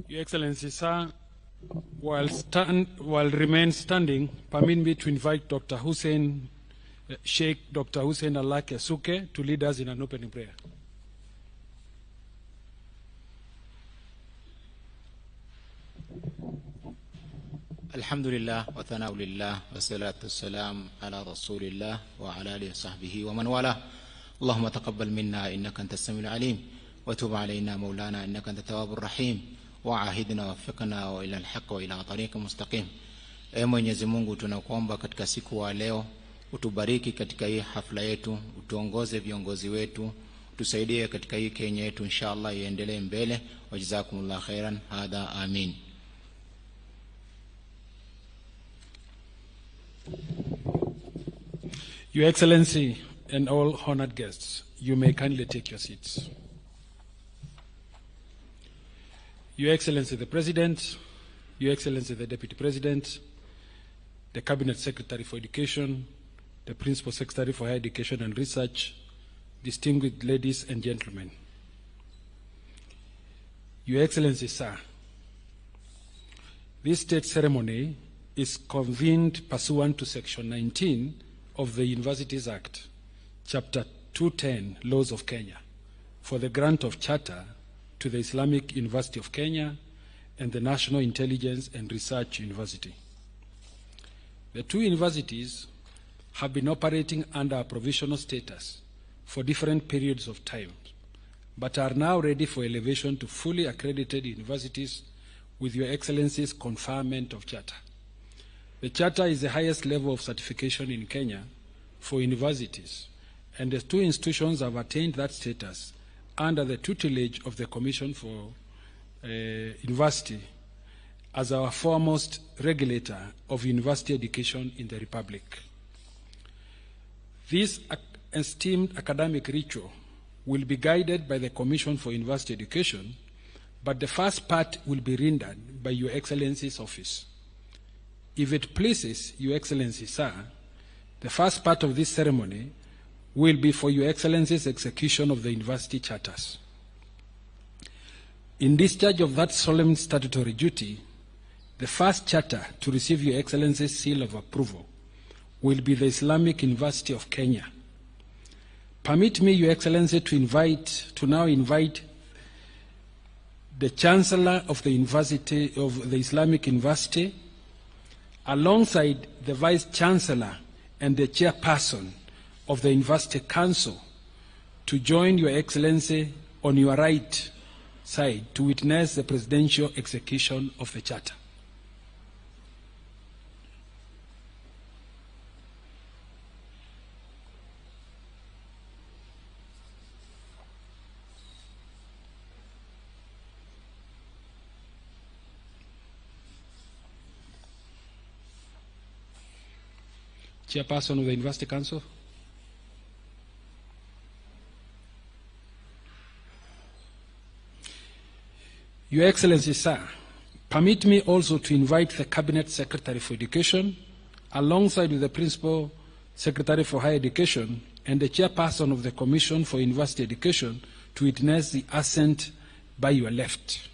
Your Excellency, sir, while remain standing, permit me to invite Dr. Hussein, Sheikh Dr. Hussein Alake Suke to lead us in an opening prayer. Alhamdulillah wa thana'u lillah wa salatu wassalam ala rasulillah wa ala alihi wa sahbihi wa man wala. Allahumma taqabbal minna innaka antas samiul alim wa tub alayna maulana innaka antat tawwabur rahim wa ahidna wafiqna wa ila alhaq wa ila tariqin mustaqim. Mwenyezi Mungu, tunakuomba katika siku wa leo utubariki katika hii hafla yetu, utuongoze viongozi wetu, tusaidie katika hii Kenya yetu inshallah iendelee mbele. Wa jazakumullah khairan. Hadha amin. Your Excellency and all honored guests, you may kindly take your seats. Your Excellency the President, Your Excellency the Deputy President, the Cabinet Secretary for Education, the Principal Secretary for Higher Education and Research, distinguished ladies and gentlemen. Your Excellency, sir, this state ceremony is convened pursuant to Section 19 of the Universities Act, Chapter 210, Laws of Kenya, for the grant of charter to the Islamic University of Kenya and the National Intelligence and Research University. The two universities have been operating under a provisional status for different periods of time, but are now ready for elevation to fully accredited universities with Your Excellency's conferment of charter. The charter is the highest level of certification in Kenya for universities, and the two institutions have attained that status under the tutelage of the Commission for University as our foremost regulator of university education in the Republic. This esteemed academic ritual will be guided by the Commission for University Education, but the first part will be rendered by Your Excellency's office. If it pleases Your Excellency, sir, the first part of this ceremony will be for Your Excellency's execution of the university charters. In discharge of that solemn statutory duty, the first charter to receive Your Excellency's seal of approval will be the Islamic University of Kenya. Permit me, Your Excellency, to now invite the Chancellor of the University of the Islamic University, alongside the Vice Chancellor and the Chairperson of the University Council, to join Your Excellency on your right side to witness the presidential execution of the charter. Chairperson of the University Council. Your Excellency, sir, permit me also to invite the Cabinet Secretary for Education, alongside with the Principal Secretary for Higher Education and the Chairperson of the Commission for University Education, to witness the assent by your left.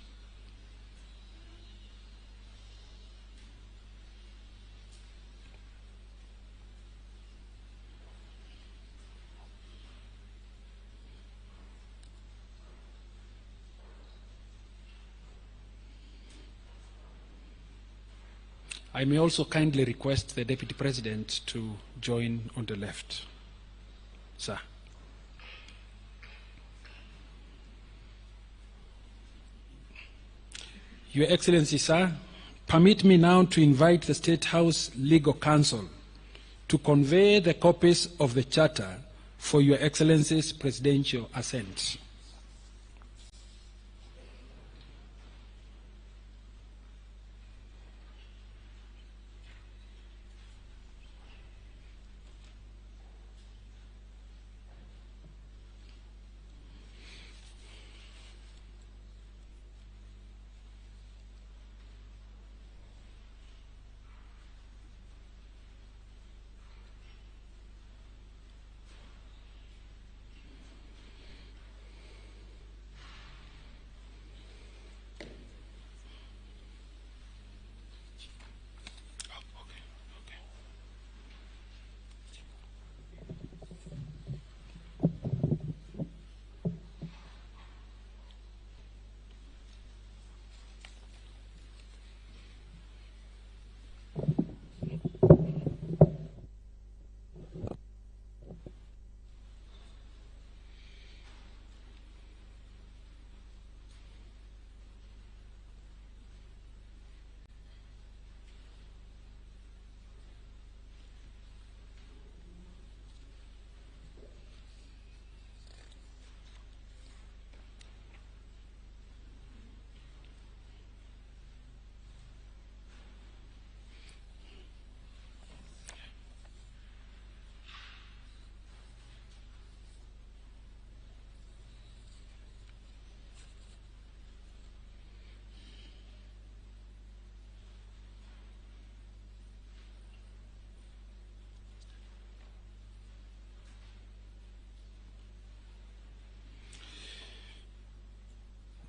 I may also kindly request the Deputy President to join on the left. Sir. Your Excellency, sir, permit me now to invite the State House Legal Counsel to convey the copies of the Charter for Your Excellency's presidential assent.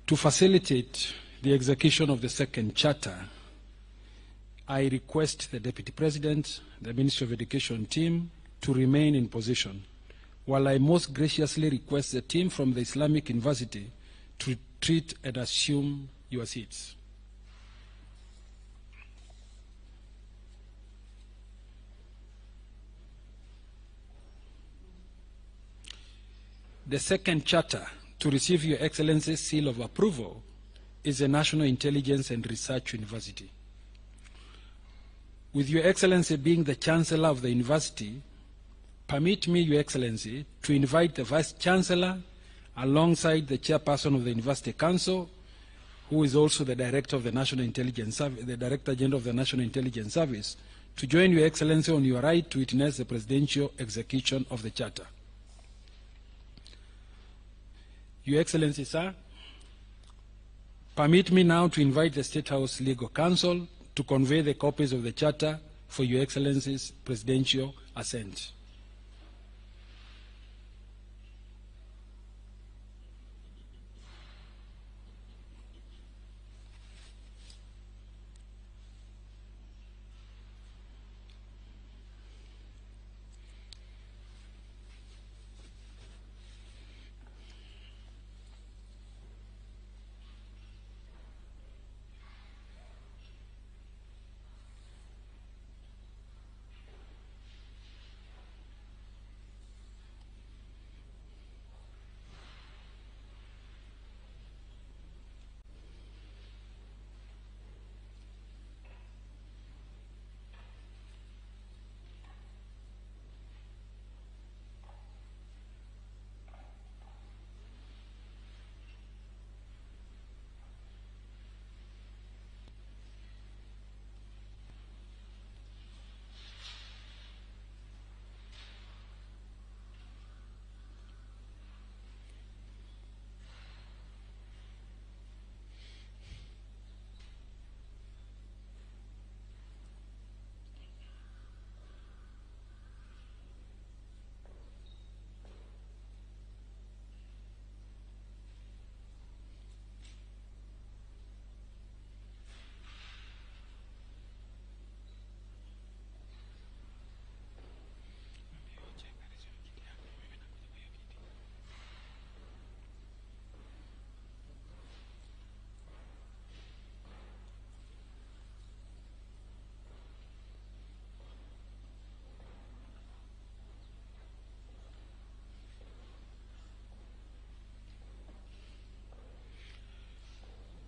To facilitate the execution of the second charter, I request the Deputy President, the Ministry of Education team to remain in position, while I most graciously request the team from the Islamic University to retreat and assume your seats. The second charter to receive Your Excellency's seal of approval is the National Intelligence and Research University. With Your Excellency being the Chancellor of the University, permit me, Your Excellency, to invite the Vice Chancellor alongside the Chairperson of the University Council, who is also the Director of the National Intelligence Service, the Director General of the National Intelligence Service, to join Your Excellency on your right to witness the presidential execution of the Charter. Your Excellency, sir, permit me now to invite the State House Legal Counsel to convey the copies of the Charter for Your Excellency's presidential assent.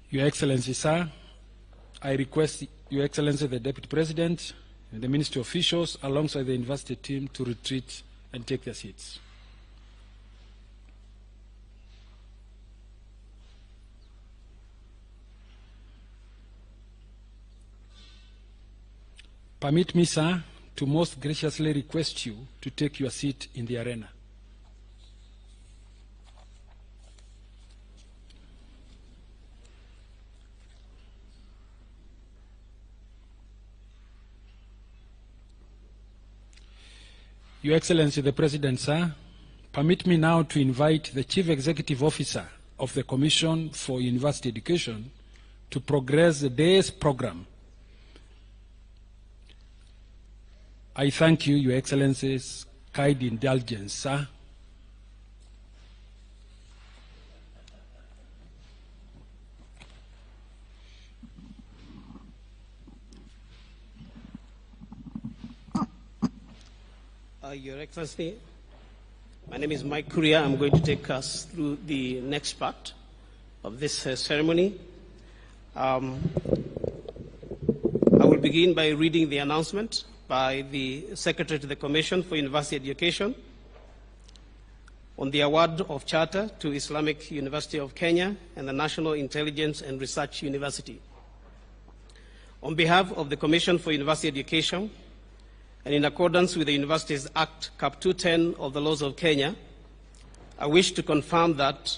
Your Excellency, sir, I request Your Excellency, the Deputy President, and the Ministry officials, alongside the university team, to retreat and take their seats. Permit me, sir, to most graciously request you to take your seat in the arena. Your Excellency, the President, sir, permit me now to invite the Chief Executive Officer of the Commission for University Education to progress the day's program. I thank you, Your Excellency's kind indulgence, sir. Your Excellency, my name is Mike Kuria. I'm going to take us through the next part of this ceremony. I will begin by reading the announcement by the Secretary to the Commission for University Education on the award of charter to Islamic University of Kenya and the National Intelligence and Research University. On behalf of the Commission for University Education, and in accordance with the Universities Act, Cap 210 of the laws of Kenya, I wish to confirm that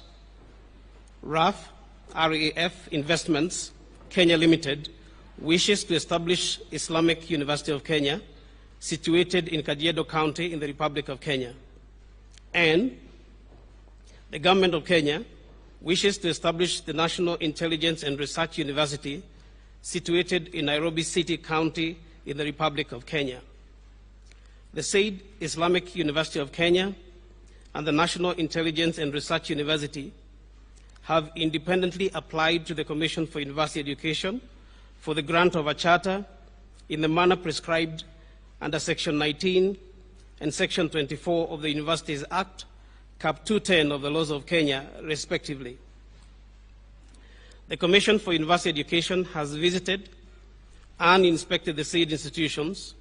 RAF Investments Kenya Limited wishes to establish Islamic University of Kenya, situated in Kajiado County in the Republic of Kenya. And the Government of Kenya wishes to establish the National Intelligence and Research University situated in Nairobi City County in the Republic of Kenya. The said Islamic University of Kenya and the National Intelligence and Research University have independently applied to the Commission for University Education for the grant of a charter in the manner prescribed under Section 19 and Section 24 of the Universities Act, Cap 210 of the laws of Kenya, respectively. The Commission for University Education has visited and inspected the said institutions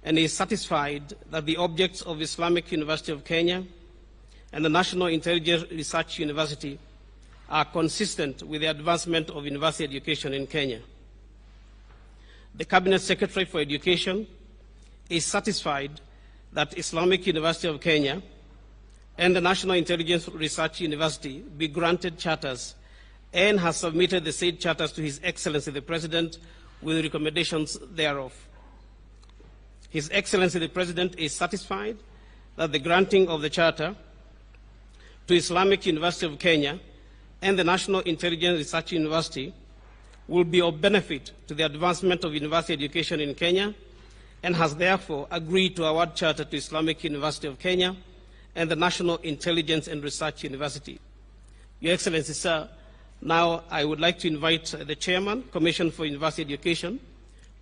and is satisfied that the objects of Islamic University of Kenya and the National Intelligence Research University are consistent with the advancement of university education in Kenya. The Cabinet Secretary for Education is satisfied that Islamic University of Kenya and the National Intelligence Research University be granted charters and has submitted the said charters to His Excellency the President with recommendations thereof. His Excellency the President is satisfied that the granting of the charter to Islamic University of Kenya and the National Intelligence Research University will be of benefit to the advancement of university education in Kenya and has therefore agreed to award charter to Islamic University of Kenya and the National Intelligence and Research University. Your Excellency, sir, now I would like to invite the Chairman, Commission for University Education,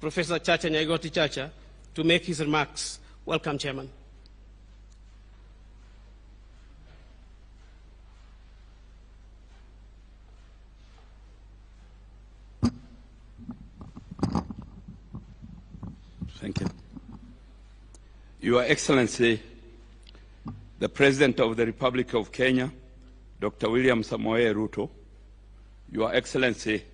Professor Chacha Nyaigoti Chacha, to make his remarks. Welcome, Chairman. Thank you. Your Excellency, the President of the Republic of Kenya, Dr. William Samoei Ruto, Your Excellency,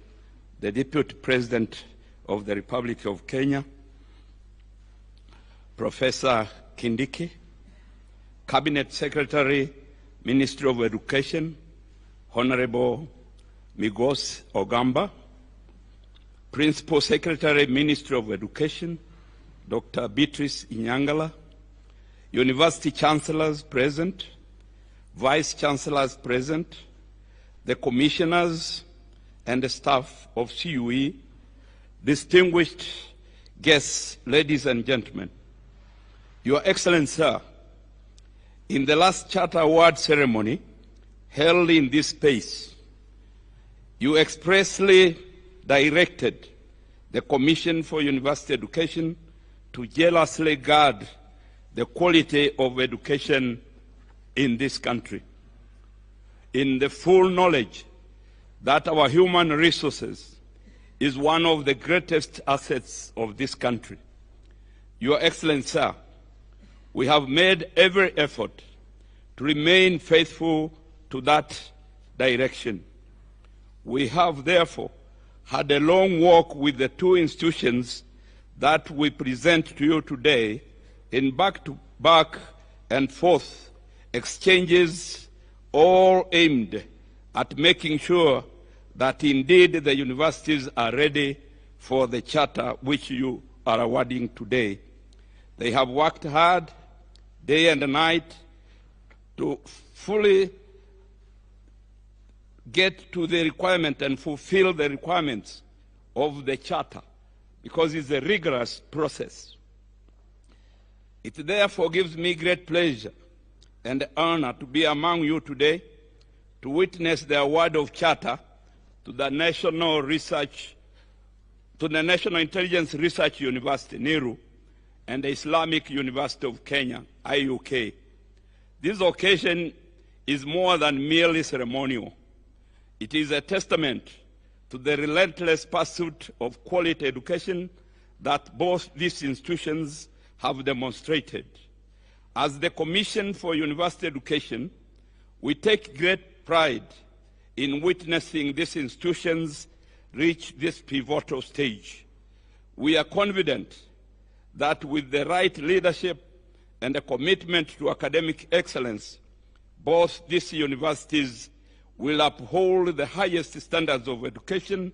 the Deputy President of the Republic of Kenya, Professor Kindiki, Cabinet Secretary, Ministry of Education, Honorable Migos Ogamba, Principal Secretary, Ministry of Education, Dr. Beatrice Inyangala, University Chancellors present, Vice Chancellors present, the Commissioners and the staff of CUE, distinguished guests, ladies and gentlemen. Your Excellency, sir, in the last Charter Award ceremony held in this space, you expressly directed the Commission for University Education to jealously guard the quality of education in this country, in the full knowledge that our human resources is one of the greatest assets of this country. Your Excellency, sir, we have made every effort to remain faithful to that direction. We have therefore had a long walk with the two institutions that we present to you today in back-to-back and forth exchanges, all aimed at making sure that indeed the universities are ready for the charter which you are awarding today. They have worked hard, day and night, to fully get to the requirement and fulfill the requirements of the charter, because it's a rigorous process. It therefore gives me great pleasure and honor to be among you today to witness the award of charter to the National Intelligence Research University, NIRU, and the Islamic University of Kenya, IUK. This occasion is more than merely ceremonial. It is a testament to the relentless pursuit of quality education that both these institutions have demonstrated. As the Commission for University Education, we take great pride in witnessing these institutions reach this pivotal stage. We are confident that with the right leadership and a commitment to academic excellence, both these universities will uphold the highest standards of education,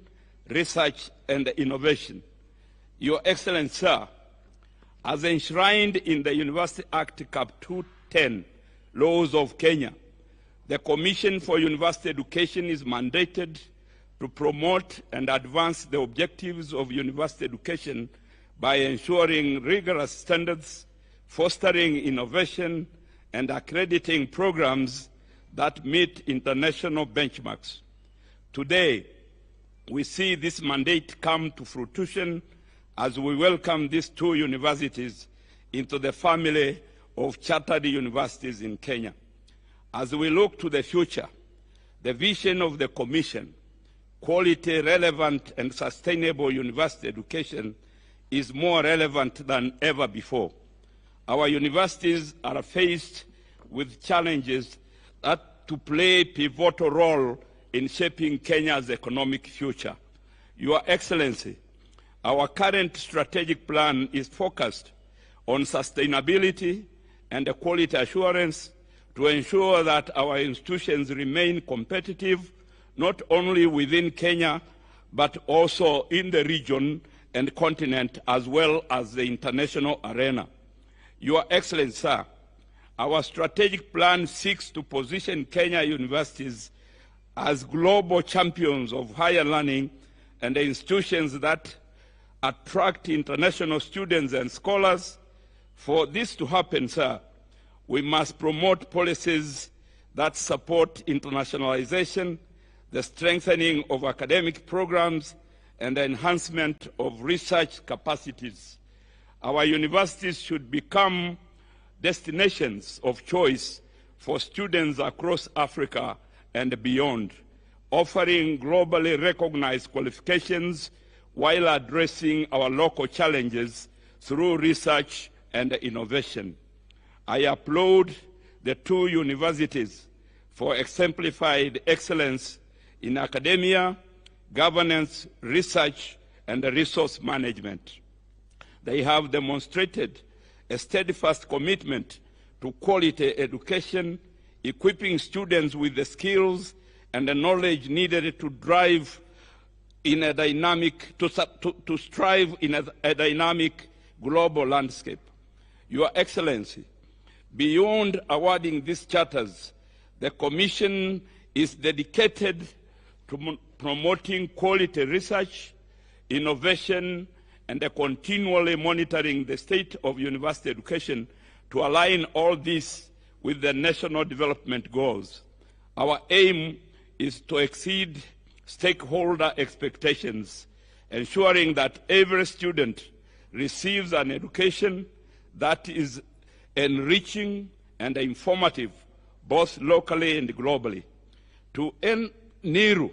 research, and innovation. Your Excellency, sir, as enshrined in the University Act Cap 210 laws of Kenya, The Commission for University Education is mandated to promote and advance the objectives of university education by ensuring rigorous standards, fostering innovation, and accrediting programs that meet international benchmarks. Today, we see this mandate come to fruition as we welcome these two universities into the family of chartered universities in Kenya. As we look to the future, the vision of the Commission, quality, relevant, and sustainable university education, is more relevant than ever before. Our universities are faced with challenges that to play a pivotal role in shaping Kenya's economic future. Your Excellency, our current strategic plan is focused on sustainability and quality assurance to ensure that our institutions remain competitive, not only within Kenya, but also in the region and continent, as well as the international arena. Your Excellency, sir, our strategic plan seeks to position Kenya universities as global champions of higher learning and institutions that attract international students and scholars. For this to happen, sir, we must promote policies that support internationalization, the strengthening of academic programs, and the enhancement of research capacities. Our universities should become destinations of choice for students across Africa and beyond, offering globally recognized qualifications while addressing our local challenges through research and innovation. I applaud the two universities for exemplified excellence in academia, governance, research, and resource management. They have demonstrated a steadfast commitment to quality education, equipping students with the skills and the knowledge needed to drive in a dynamic, to strive in a dynamic global landscape. Your Excellency, beyond awarding these charters, the Commission is dedicated to promoting quality research, innovation, and continually monitoring the state of university education to align all this with the national development goals. Our aim is to exceed stakeholder expectations, ensuring that every student receives an education that is enriching and informative, both locally and globally. To NIRU,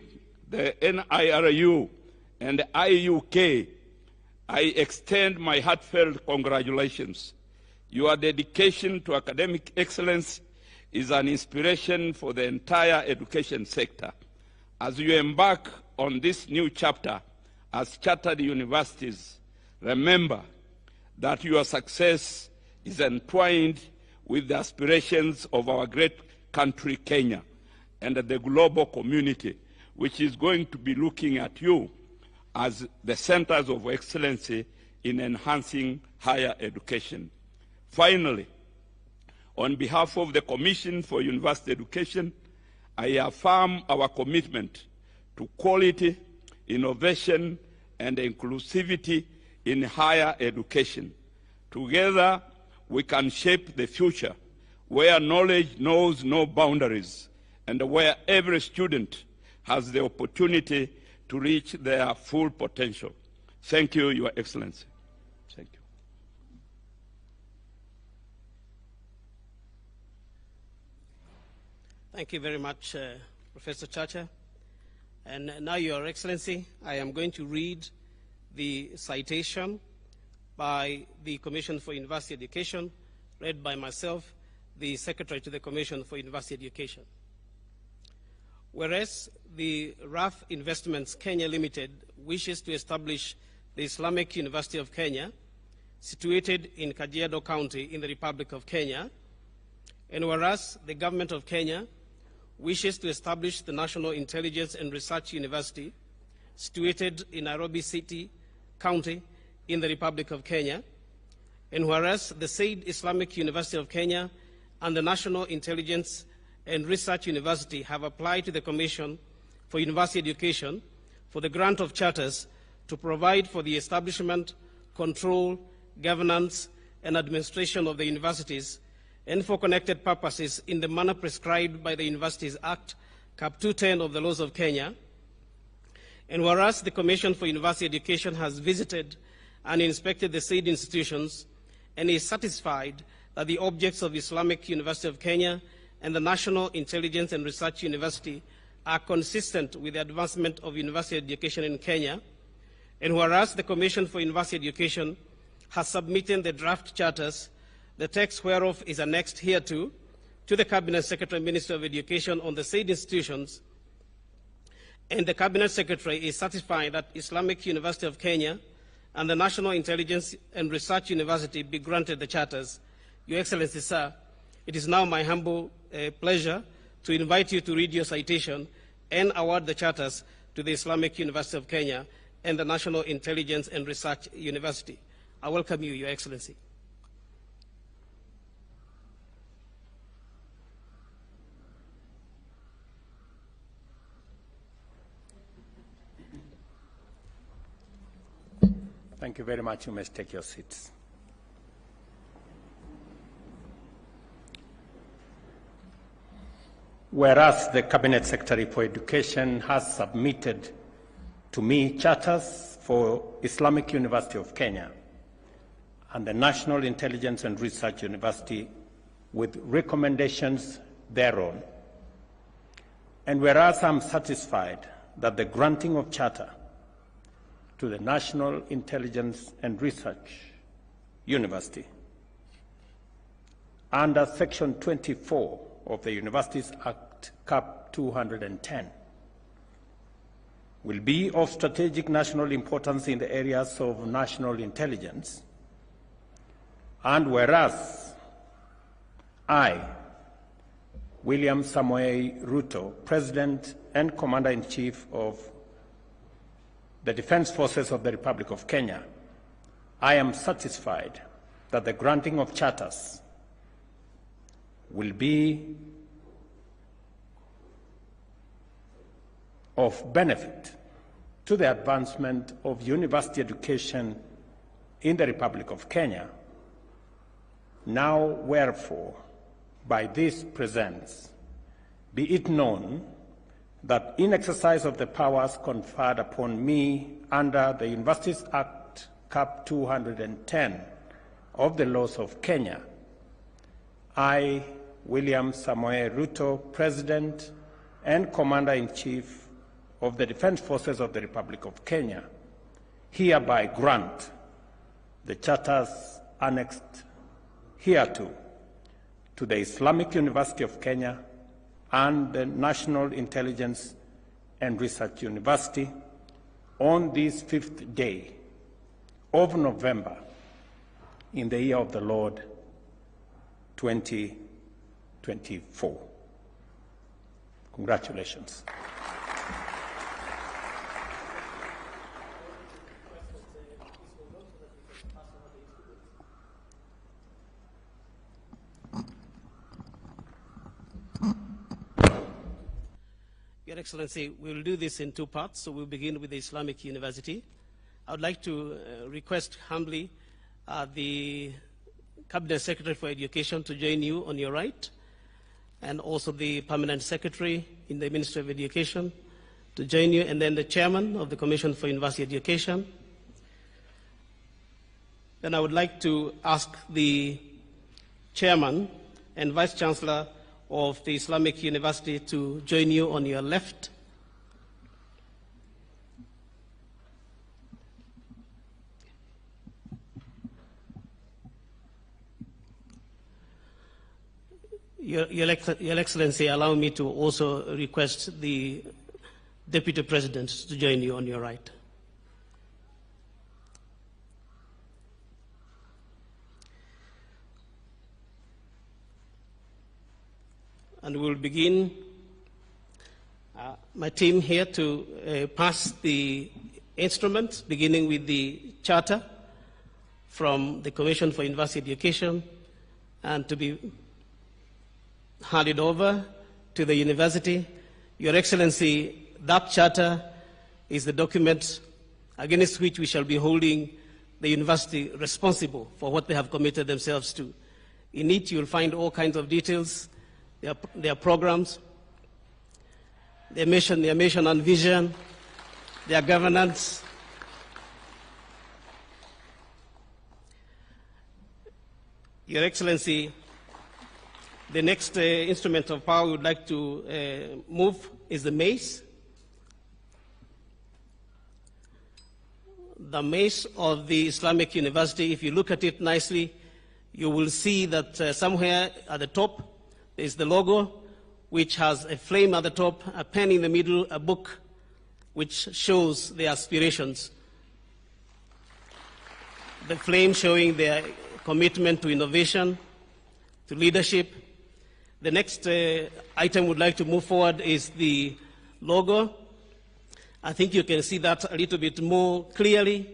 the NIRU, and IUK, I extend my heartfelt congratulations. Your dedication to academic excellence is an inspiration for the entire education sector. As you embark on this new chapter as chartered universities, remember that your success is entwined with the aspirations of our great country, Kenya, and the global community, which is going to be looking at you as the centers of excellency in enhancing higher education. Finally, on behalf of the Commission for University Education, I affirm our commitment to quality, innovation, and inclusivity in higher education. Together, we can shape the future where knowledge knows no boundaries and where every student has the opportunity to reach their full potential. Thank you, Your Excellency. Thank you. Thank you very much, Professor Chacha. And now, Your Excellency, I am going to read the citation by the Commission for University Education, read by myself, the Secretary to the Commission for University Education. Whereas the RAF Investments Kenya Limited wishes to establish the Islamic University of Kenya, situated in Kajiado County in the Republic of Kenya, and whereas the Government of Kenya wishes to establish the National Intelligence and Research University, situated in Nairobi City County in the Republic of Kenya, and whereas the said Islamic University of Kenya and the National Intelligence and Research University have applied to the Commission for University Education for the grant of charters to provide for the establishment, control, governance, and administration of the universities and for connected purposes in the manner prescribed by the Universities Act, Cap 210 of the laws of Kenya. And whereas the Commission for University Education has visited and inspected the said institutions and is satisfied that the objects of Islamic University of Kenya and the National Intelligence and Research University are consistent with the advancement of university education in Kenya, and whereas the Commission for University Education has submitted the draft charters, the text whereof is annexed hereto, to the Cabinet Secretary Minister of Education on the said institutions, and the Cabinet Secretary is satisfied that Islamic University of Kenya and the National Intelligence and Research University be granted the charters. Your Excellency, sir, it is now my humble pleasure to invite you to read your citation and award the charters to the Islamic University of Kenya and the National Intelligence and Research University. I welcome you, Your Excellency. Thank you very much. You may take your seats. Whereas the Cabinet Secretary for Education has submitted to me charters for Islamic University of Kenya and the National Intelligence and Research University with recommendations thereon, and whereas I'm satisfied that the granting of charter to the National Intelligence and Research University under Section 24 of the Universities Act, Cap 210, will be of strategic national importance in the areas of national intelligence, and whereas I, William Samoei Ruto, President and Commander-in-Chief of the Defense Forces of the Republic of Kenya, I am satisfied that the granting of charters will be of benefit to the advancement of university education in the Republic of Kenya. Now, wherefore, by this presence, be it known that in exercise of the powers conferred upon me under the Universities Act, Cap 210 of the laws of Kenya, I, William Samoei Ruto, President and Commander-in-Chief of the Defense Forces of the Republic of Kenya, hereby grant the charters annexed hereto to the Islamic University of Kenya and the National Intelligence and Research University on this 5th day of November in the year of the Lord 2024. Congratulations. Your Excellency, we'll do this in two parts, so we'll begin with the Islamic University. I would like to request humbly the Cabinet Secretary for Education to join you on your right, and also the Permanent Secretary in the Ministry of Education to join you, and then the Chairman of the Commission for University Education. Then I would like to ask the Chairman and Vice Chancellor of the Islamic University to join you on your left. Your Excellency, allow me to also request the Deputy President to join you on your right. And we'll begin my team here to pass the instruments, beginning with the charter from the Commission for University Education, and to be handed over to the university. Your Excellency, that charter is the document against which we shall be holding the university responsible for what they have committed themselves to. In it, you'll find all kinds of details, their programs, their mission and vision, their governance. Your Excellency, the next instrument of power we would like to move is the mace. The mace of the Islamic University, if you look at it nicely, you will see that somewhere at the top is the logo, which has a flame at the top, a pen in the middle, a book, which shows their aspirations. The flame showing their commitment to innovation, to leadership. The next item we'd like to move forward is the logo. I think you can see that a little bit more clearly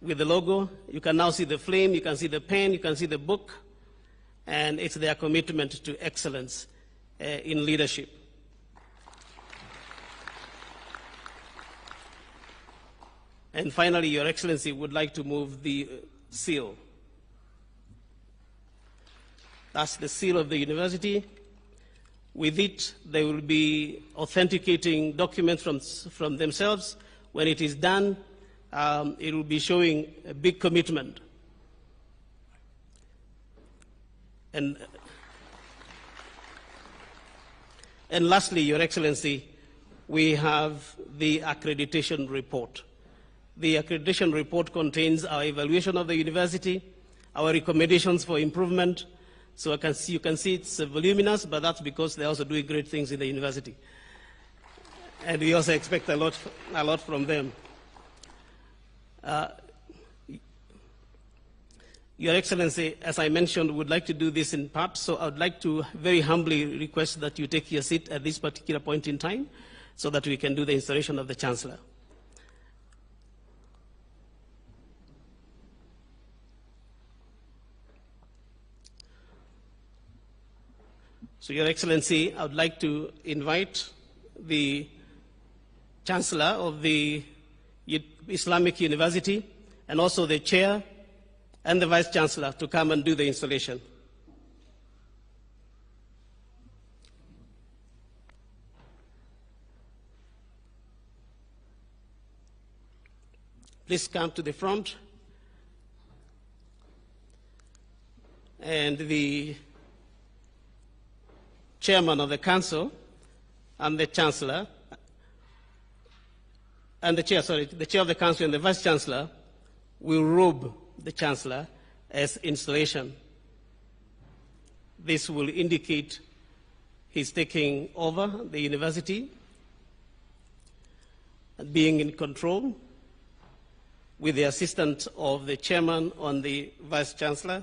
with the logo. You can now see the flame, you can see the pen, you can see the book, and it's their commitment to excellence in leadership. And finally, Your Excellency would like to move the seal. That's the seal of the university. With it, they will be authenticating documents from themselves. When it is done, it will be showing a big commitment. And lastly, Your Excellency, we have the accreditation report. The accreditation report contains our evaluation of the university, our recommendations for improvement. So you can see it's voluminous, but that's because they're also doing great things in the university. And we also expect a lot from them. Your Excellency, as I mentioned, would like to do this in part, so I would like to very humbly request that you take your seat at this particular point in time so that we can do the installation of the Chancellor. So, Your Excellency, I would like to invite the Chancellor of the Islamic University and also the Chair and the Vice Chancellor to come and do the installation. Please come to the front. And the Chairman of the Council and the Chancellor, and the Chair of the Council and the Vice Chancellor will robe the Chancellor as installation. This will indicate he's taking over the university and being in control with the assistance of the Chairman and the Vice Chancellor.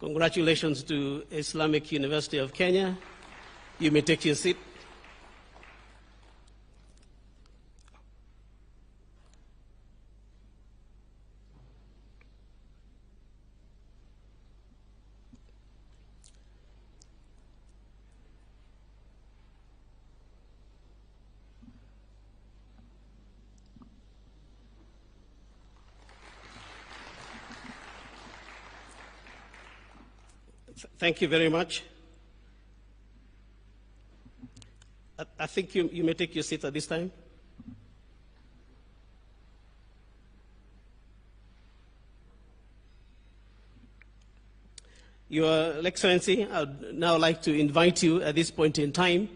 Congratulations to Islamic University of Kenya. You may take your seat. Thank you very much. I think you may take your seat at this time. Your Excellency, I would now like to invite you at this point in time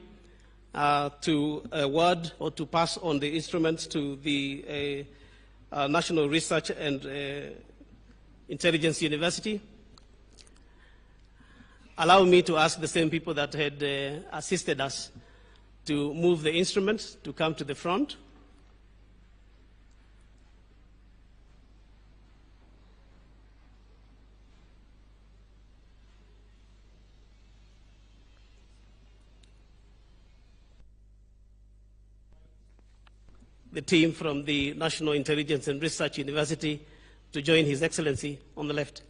to award or to pass on the instruments to the National Research and Intelligence University. Allow me to ask the same people that had assisted us to move the instruments to come to the front. the team from the National Intelligence and Research University to join His Excellency on the left.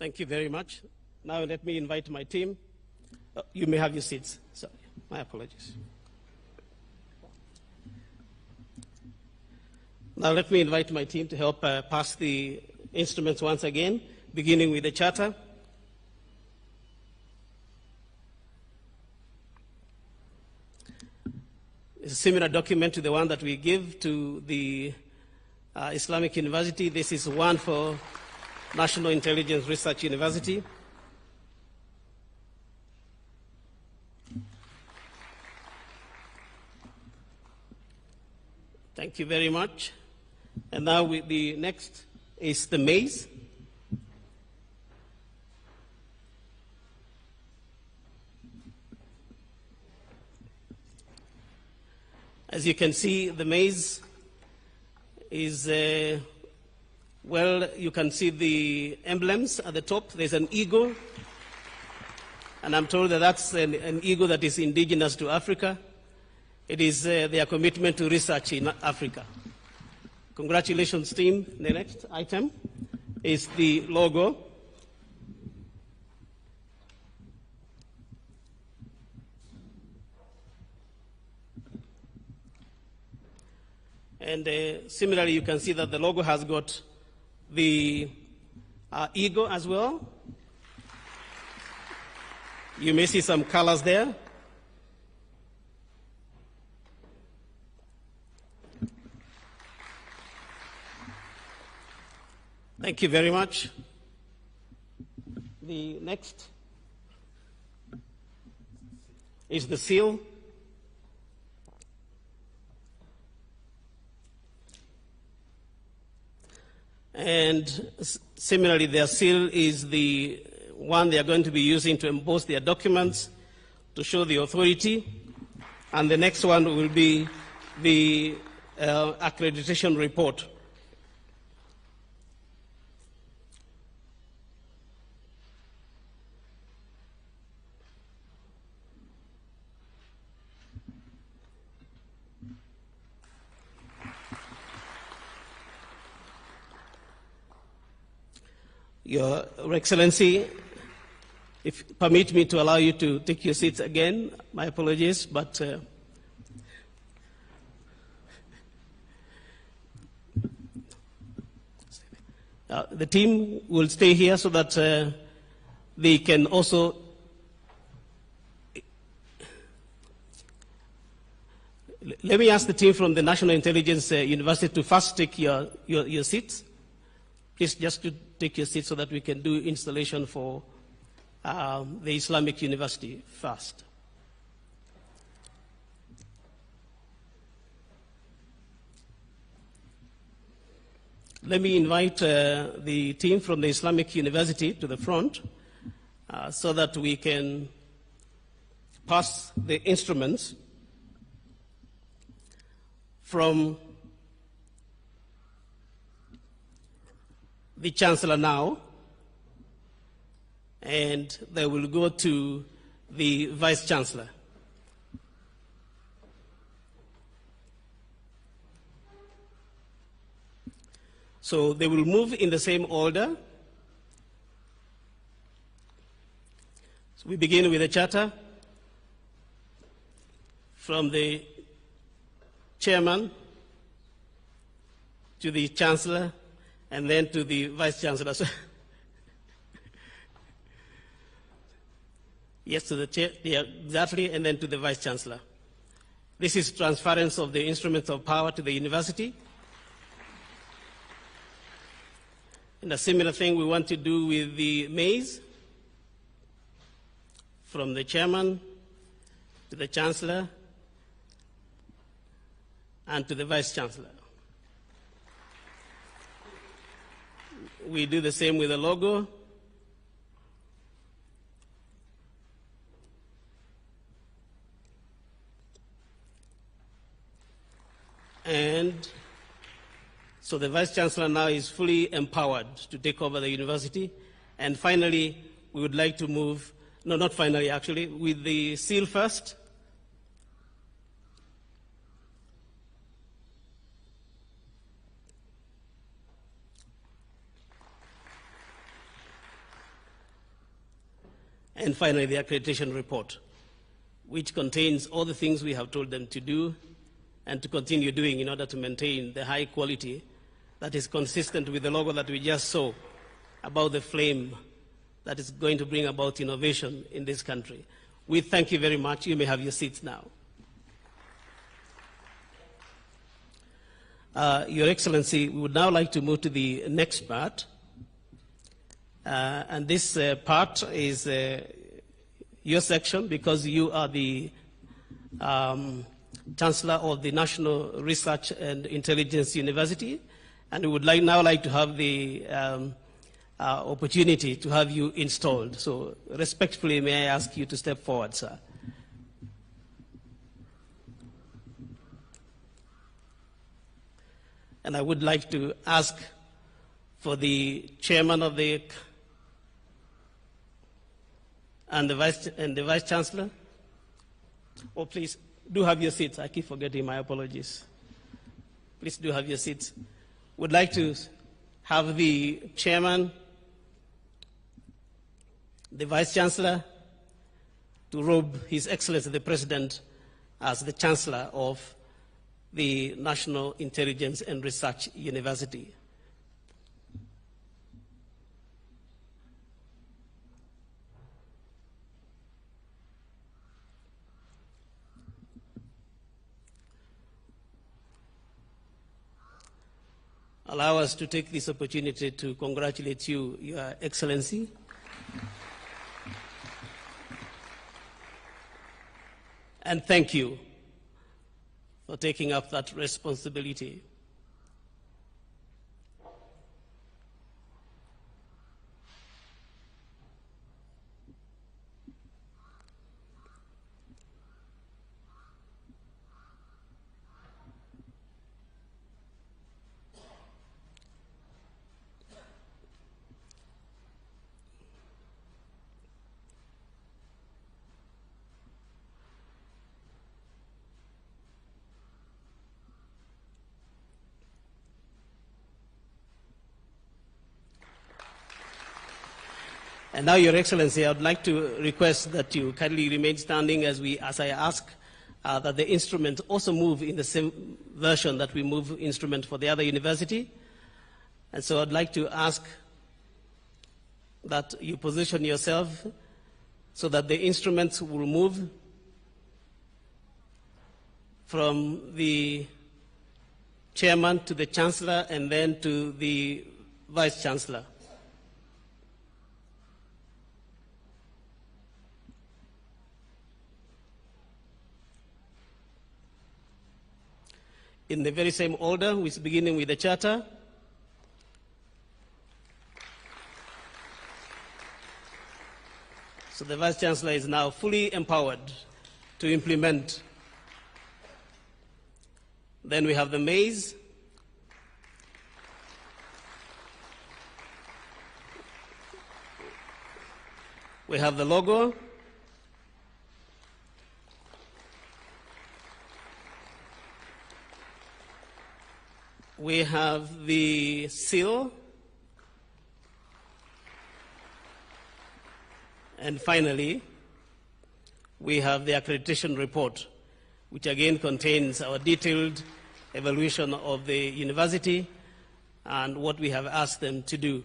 Thank you very much. Now let me invite my team. You may have your seats. Sorry, my apologies. Now let me invite my team to help pass the instruments once again, beginning with the charter. It's a similar document to the one that we give to the Islamic University. This is one for National Intelligence Research University. Thank you very much. And now the next is the maize. As you can see, the maize is well, you can see the emblems at the top. There's an eagle, and I'm told that that's an eagle that is indigenous to Africa. It is their commitment to research in Africa. Congratulations, team. The next item is the logo. And similarly, you can see that the logo has got the eagle as well. You may see some colors there. Thank you very much. The next is the seal. And similarly, their seal is the one they are going to be using to emboss their documents to show the authority. And the next one will be the accreditation report. Your Excellency, if permit me to allow you to take your seats again, my apologies, but the team will stay here so that they can also let me ask the team from the National Intelligence University to first take your seats. Please just to take your seat so that we can do installation for the Islamic University first. Let me invite the team from the Islamic University to the front so that we can pass the instruments from the Chancellor now, and they will go to the Vice Chancellor. So they will move in the same order. So we begin with the charter from the Chairman to the Chancellor, and then to the Vice Chancellor. Yes, to the chair, yeah, exactly, and then to the Vice Chancellor. This is transference of the instruments of power to the university. And a similar thing we want to do with the maize, from the Chairman to the Chancellor and to the Vice Chancellor. We do the same with the logo. And So the Vice-Chancellor now is fully empowered to take over the university. And finally, we would like to move, no, not finally actually, with the seal first. And finally, the accreditation report, which contains all the things we have told them to do and to continue doing in order to maintain the high quality that is consistent with the logo that we just saw about the flame that is going to bring about innovation in this country. We thank you very much. You may have your seats now. Your Excellency, we would now like to move to the next part. And this part is your section, because you are the Chancellor of the National Research and Intelligence University, and we would now like to have the opportunity to have you installed. So respectfully, may I ask you to step forward, sir. And I would like to ask for the chairman of the and the vice chancellor. Oh, please do have your seats. I keep forgetting. My apologies. Please do have your seats. Would like to have the chairman, the vice chancellor, to robe His Excellency the President as the Chancellor of the National Intelligence and Research University. Allow us to take this opportunity to congratulate you, Your Excellency. And thank you for taking up that responsibility. And now, Your Excellency, I would like to request that you kindly remain standing as I ask that the instrument also move in the same version that we move instrument for the other university. And so I'd like to ask that you position yourself so that the instruments will move from the chairman to the chancellor and then to the vice chancellor. In the very same order, beginning with the charter. So the Vice Chancellor is now fully empowered to implement. Then we have the maize. We have the logo. We have the seal. And finally, we have the accreditation report, which again contains our detailed evaluation of the university and what we have asked them to do.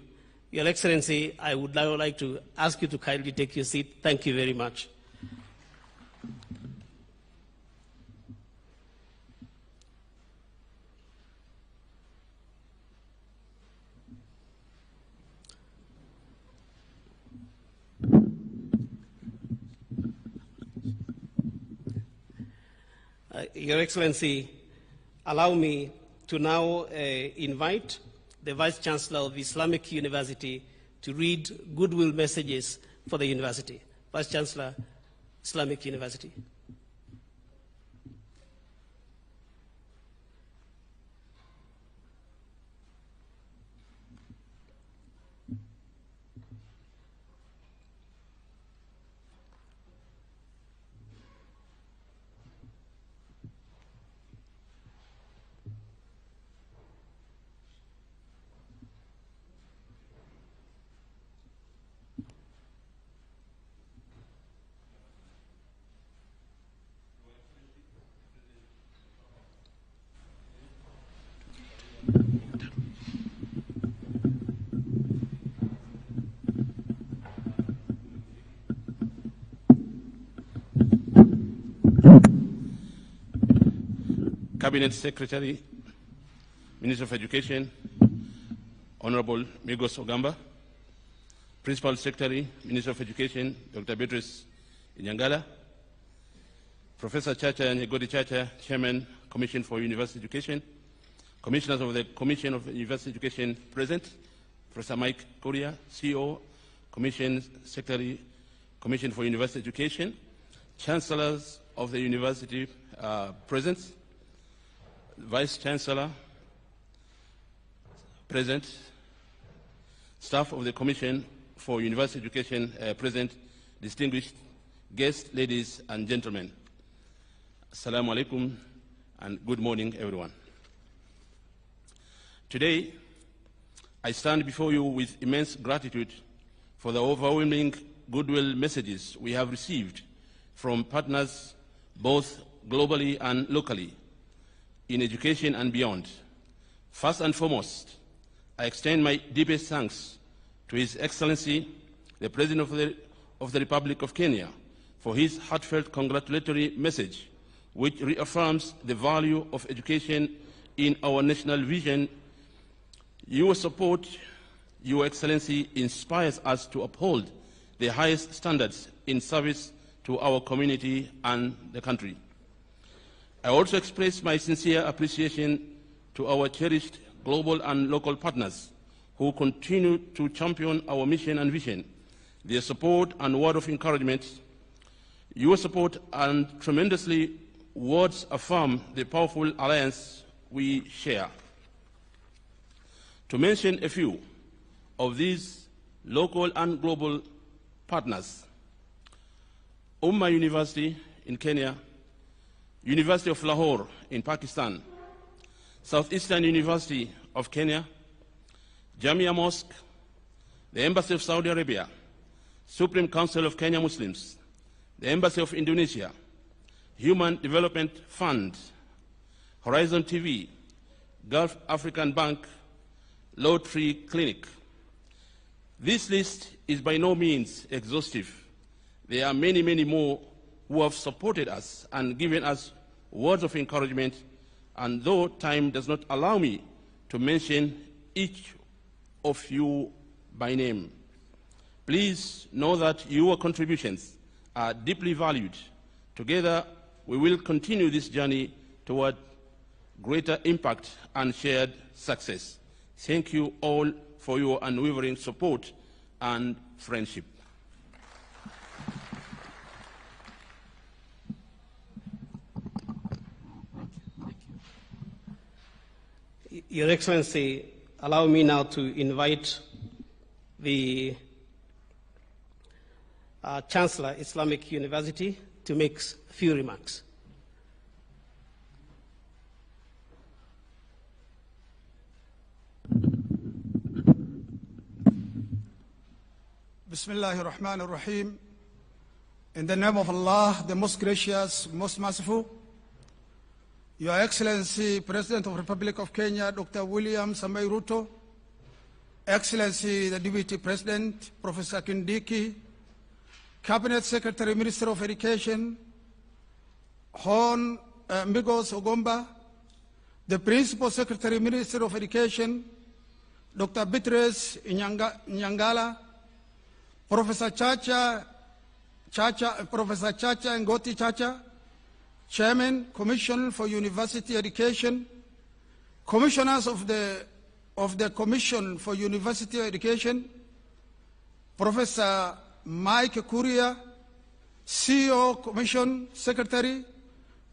Your Excellency, I would now like to ask you to kindly take your seat. Thank you very much. Your Excellency, allow me to now invite the Vice Chancellor of the Islamic University to read goodwill messages for the university. Vice Chancellor, Islamic University. Cabinet Secretary, Minister of Education, Honorable Migos Ogamba, Principal Secretary, Minister of Education, Dr. Beatrice Inyangala, Professor Chacha Nyegodi Chacha, Chairman, Commission for University Education, Commissioners of the Commission of University Education present, Professor Mike Korea, CEO, Commission Secretary, Commission for University Education, Chancellors of the University present, Vice Chancellor present, staff of the Commission for University Education present, distinguished guests, ladies and gentlemen. Assalamu alaikum and good morning, everyone. Today, I stand before you with immense gratitude for the overwhelming goodwill messages we have received from partners both globally and locally in education and beyond. First and foremost, I extend my deepest thanks to His Excellency, the President of the Republic of Kenya, for his heartfelt congratulatory message, which reaffirms the value of education in our national vision. Your support, Your Excellency, inspires us to uphold the highest standards in service to our community and the country. I also express my sincere appreciation to our cherished global and local partners who continue to champion our mission and vision. Their support and word of encouragement, your support and tremendously words affirm the powerful alliance we share. To mention a few of these local and global partners: Ummah University in Kenya, University of Lahore in Pakistan, Southeastern University of Kenya, Jamia Mosque, the Embassy of Saudi Arabia, Supreme Council of Kenya Muslims, the Embassy of Indonesia, Human Development Fund, Horizon TV, Gulf African Bank, Low Tree Clinic. This list is by no means exhaustive. There are many, many more who have supported us and given us words of encouragement, and though time does not allow me to mention each of you by name, please know that your contributions are deeply valued. Together, we will continue this journey toward greater impact and shared success. Thank you all for your unwavering support and friendship. Your Excellency, allow me now to invite the Chancellor, Islamic University, to make a few remarks. Bismillahir Rahmanir Rahim. In the name of Allah, the most gracious, most merciful, Your Excellency, President of the Republic of Kenya, Dr. William Samoei Ruto, Excellency, the Deputy President, Professor Kindiki, Cabinet Secretary, Minister of Education, Hon Migos Ogamba, the Principal Secretary, Minister of Education, Dr. Beatrice Inyangala, Professor Chacha Ngoti Chacha, Chairman, Commission for University Education, Commissioners of the Commission for University Education, Professor Mike Korea, CEO, Commission Secretary,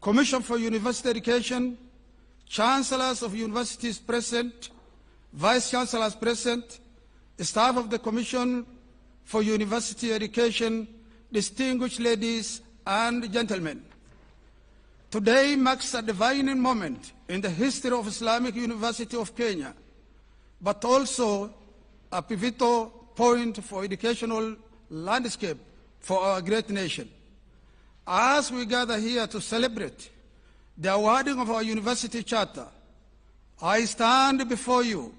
Commission for University Education, Chancellors of universities present, Vice Chancellors present, staff of the Commission for University Education, distinguished ladies and gentlemen. Today marks a defining moment in the history of Islamic University of Kenya, but also a pivotal point for educational landscape for our great nation. As we gather here to celebrate the awarding of our university charter, I stand before you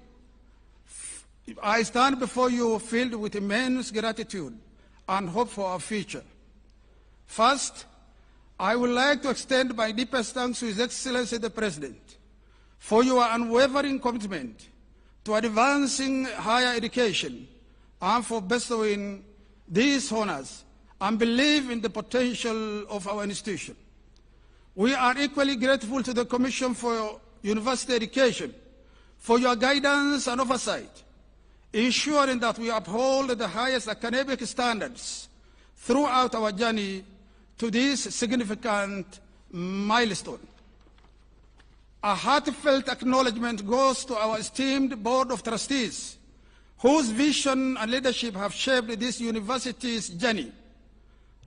filled with immense gratitude and hope for our future. First, I would like to extend my deepest thanks to His Excellency the President for your unwavering commitment to advancing higher education and for bestowing these honors and believe in the potential of our institution. We are equally grateful to the Commission for University Education for your guidance and oversight, ensuring that we uphold the highest academic standards throughout our journey to this significant milestone. A heartfelt acknowledgement goes to our esteemed Board of Trustees, whose vision and leadership have shaped this university's journey.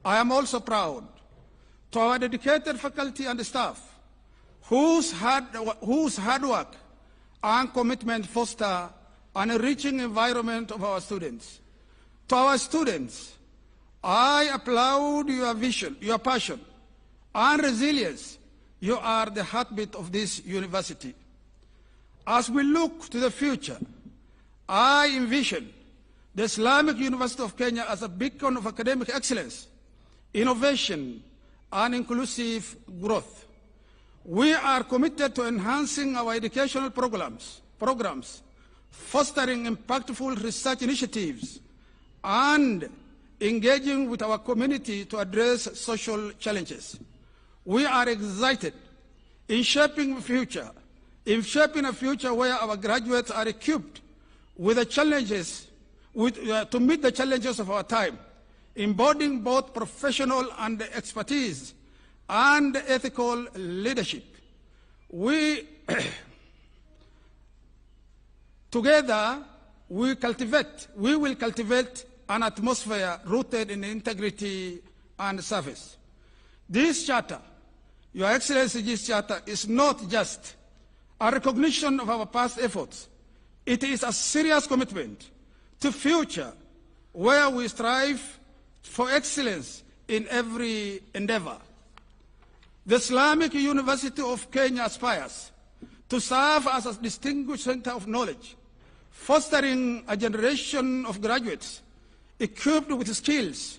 I am also proud to our dedicated faculty and staff, whose hard work and commitment foster an enriching environment of our students. To our students, I applaud your vision, your passion, and resilience. You are the heartbeat of this university. As we look to the future, I envision the Islamic University of Kenya as a beacon of academic excellence, innovation, and inclusive growth. We are committed to enhancing our educational programs, fostering impactful research initiatives, and engaging with our community to address social challenges. We are excited in shaping a future where our graduates are equipped with the challenges, to meet the challenges of our time, embodying both professional and expertise and ethical leadership. Together, we will cultivate an atmosphere rooted in integrity and service. This charter, Your Excellency, this charter is not just a recognition of our past efforts. It is a serious commitment to future where we strive for excellence in every endeavor. The Islamic University of Kenya aspires to serve as a distinguished center of knowledge, fostering a generation of graduates equipped with skills,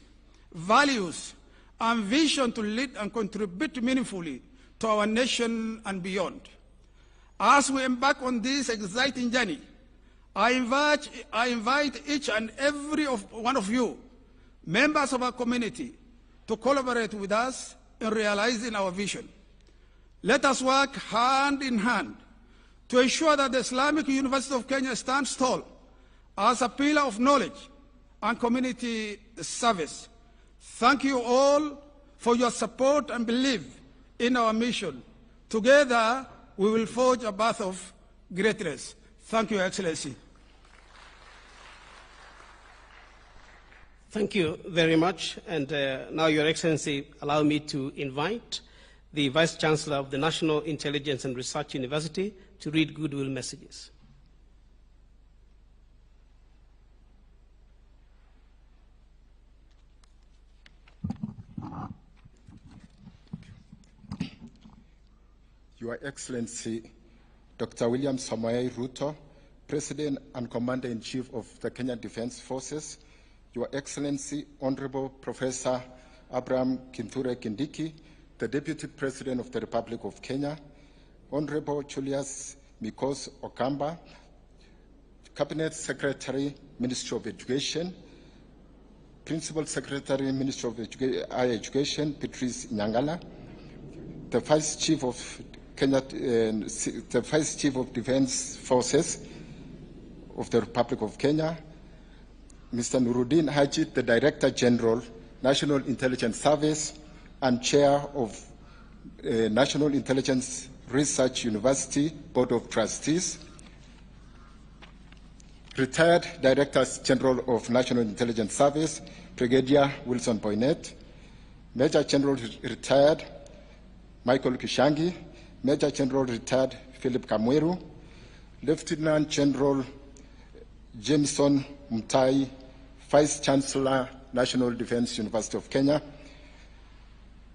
values, and vision to lead and contribute meaningfully to our nation and beyond. As we embark on this exciting journey, I invite each and every one of you, members of our community, to collaborate with us in realizing our vision. Let us work hand in hand to ensure that the Islamic University of Kenya stands tall as a pillar of knowledge and community service. Thank you all for your support and belief in our mission. Together, we will forge a path of greatness. Thank you, Excellency. Thank you very much. And now, Your Excellency, allow me to invite the Vice Chancellor of the National Intelligence and Research University to read goodwill messages. Your Excellency, Dr. William Samoei Ruto, President and Commander-in-Chief of the Kenyan Defense Forces, Your Excellency, Honorable Professor Abraham Kithure Kindiki, the Deputy President of the Republic of Kenya, Honorable Julius Mikos Okamba, Cabinet Secretary, Ministry of Education, Principal Secretary, Ministry of Higher Education, Patrice Nyangala, the Vice Chief of the Vice Chief of Defense Forces of the Republic of Kenya, Mr. Nuruddin Haji, the Director General, National Intelligence Service, and Chair of National Intelligence Research University Board of Trustees, Retired Director General of National Intelligence Service, Brigadier Wilson Boynet, Major General Retired Michael Kishangi, Major General Retired Philip Kamweru, Lieutenant General Jameson Mutai, Vice Chancellor, National Defense University of Kenya,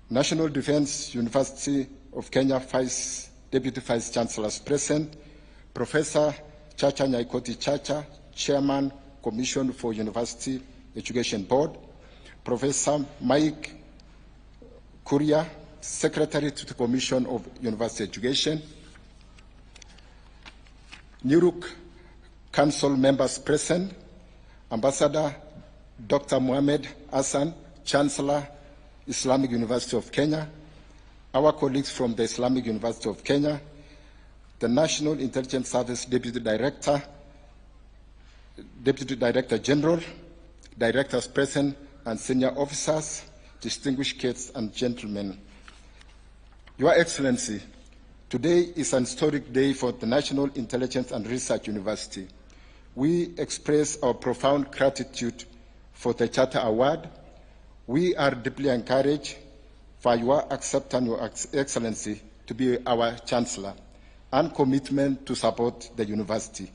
National Defense University of Kenya Deputy Vice Chancellor's present, Professor Chacha Nyaikoti Chacha, Chairman, Commission for University Education Board, Professor Mike Kuria, Secretary to the Commission of University Education, NURUC Council members present, Ambassador Dr. Mohamed Hassan, Chancellor, Islamic University of Kenya, our colleagues from the Islamic University of Kenya, the National Intelligence Service Deputy Director General, directors present, and senior officers, distinguished guests and gentlemen. Your Excellency, today is an historic day for the National Intelligence and Research University. We express our profound gratitude for the Charter Award. We are deeply encouraged for your acceptance, Your Excellency, to be our Chancellor and commitment to support the university.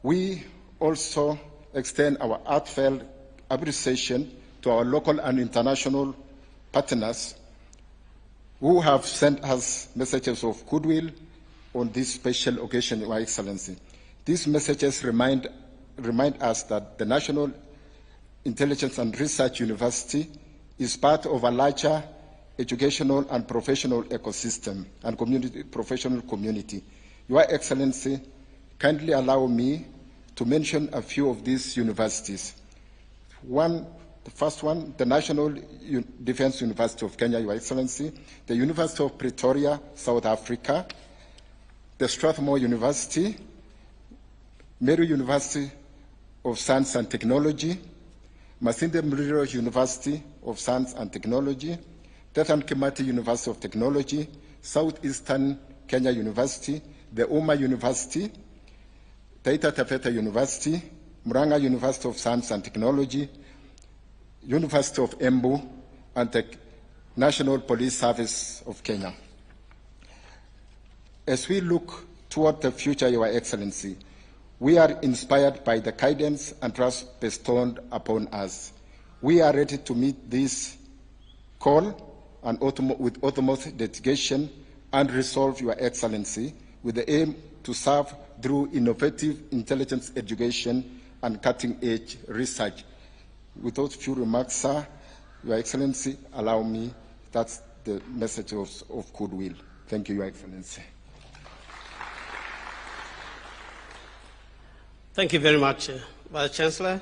We also extend our heartfelt appreciation to our local and international partners who have sent us messages of goodwill on this special occasion, Your Excellency. These messages remind us that the National Intelligence and Research University is part of a larger educational and professional ecosystem and professional community. Your Excellency, kindly allow me to mention a few of these universities. The first one, the National Defence University of Kenya, Your Excellency, the University of Pretoria, South Africa, the Strathmore University, Meru University of Science and Technology, Masinde Muliro University of Science and Technology, Dedan Kimathi University of Technology, Southeastern Kenya University, the Uma University, Taita Taveta University, Murang'a University of Science and Technology, University of Embu, and the National Police Service of Kenya. As we look toward the future, Your Excellency, we are inspired by the guidance and trust bestowed upon us. We are ready to meet this call and with utmost dedication and resolve, Your Excellency, with the aim to serve through innovative intelligence education and cutting-edge research. Without few remarks, sir, Your Excellency, allow me, that's the message of goodwill. Thank you, Your Excellency. Thank you very much, Vice Chancellor.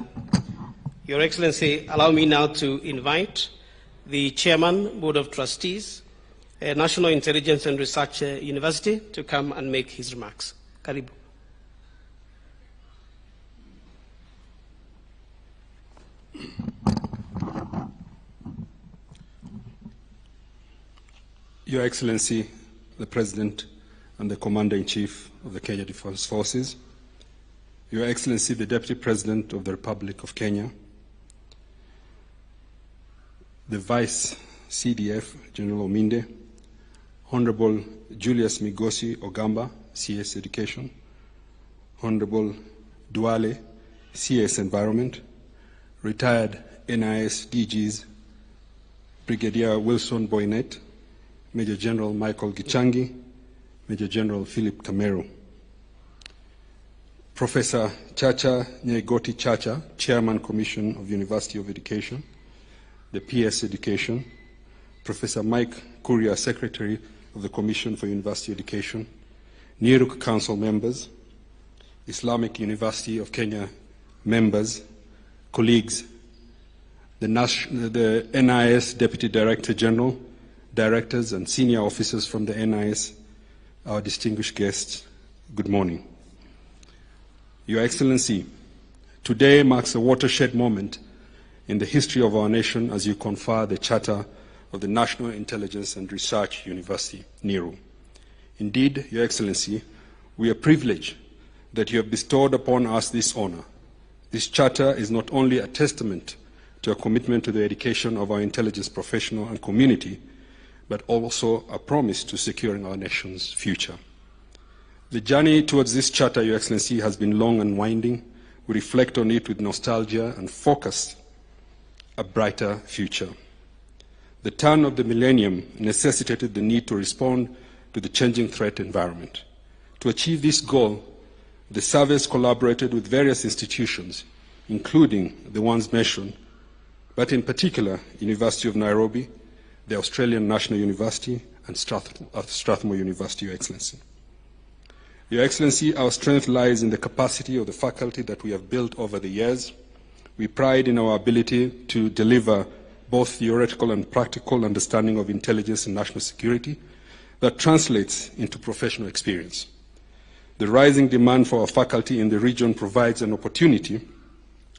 Your Excellency, allow me now to invite the Chairman, Board of Trustees, National Intelligence and Research University, to come and make his remarks. Karibu. Your Excellency, the President and the Commander-in-Chief of the Kenya Defence Forces, Your Excellency, the Deputy President of the Republic of Kenya, the Vice CDF, General Ominde, Honorable Julius Migosi Ogamba, CS Education, Honorable Duale, CS Environment, retired NIS DGs, Brigadier Wilson Boynet, Major General Michael Gichangi, Major General Philip Kamero, Professor Chacha Nyegoti Chacha, Chairman Commission of University of Education, the PS Education, Professor Mike Kuria, Secretary of the Commission for University Education, NURUC Council members, Islamic University of Kenya members, colleagues, the NIS Deputy Director General, directors and senior officers from the NIS, our distinguished guests, good morning. Your Excellency, today marks a watershed moment in the history of our nation as you confer the Charter of the National Intelligence and Research University, NIRU. Indeed, Your Excellency, we are privileged that you have bestowed upon us this honor. This charter is not only a testament to a commitment to the education of our intelligence professional and community, but also a promise to securing our nation's future. The journey towards this charter, Your Excellency, has been long and winding. We reflect on it with nostalgia and focus a brighter future. The turn of the millennium necessitated the need to respond to the changing threat environment. To achieve this goal, the service collaborated with various institutions, including the ones mentioned, but in particular, University of Nairobi, the Australian National University, and Strathmore University, Your Excellency. Your Excellency, our strength lies in the capacity of the faculty that we have built over the years. We pride in our ability to deliver both theoretical and practical understanding of intelligence and national security that translates into professional experience. The rising demand for our faculty in the region provides an opportunity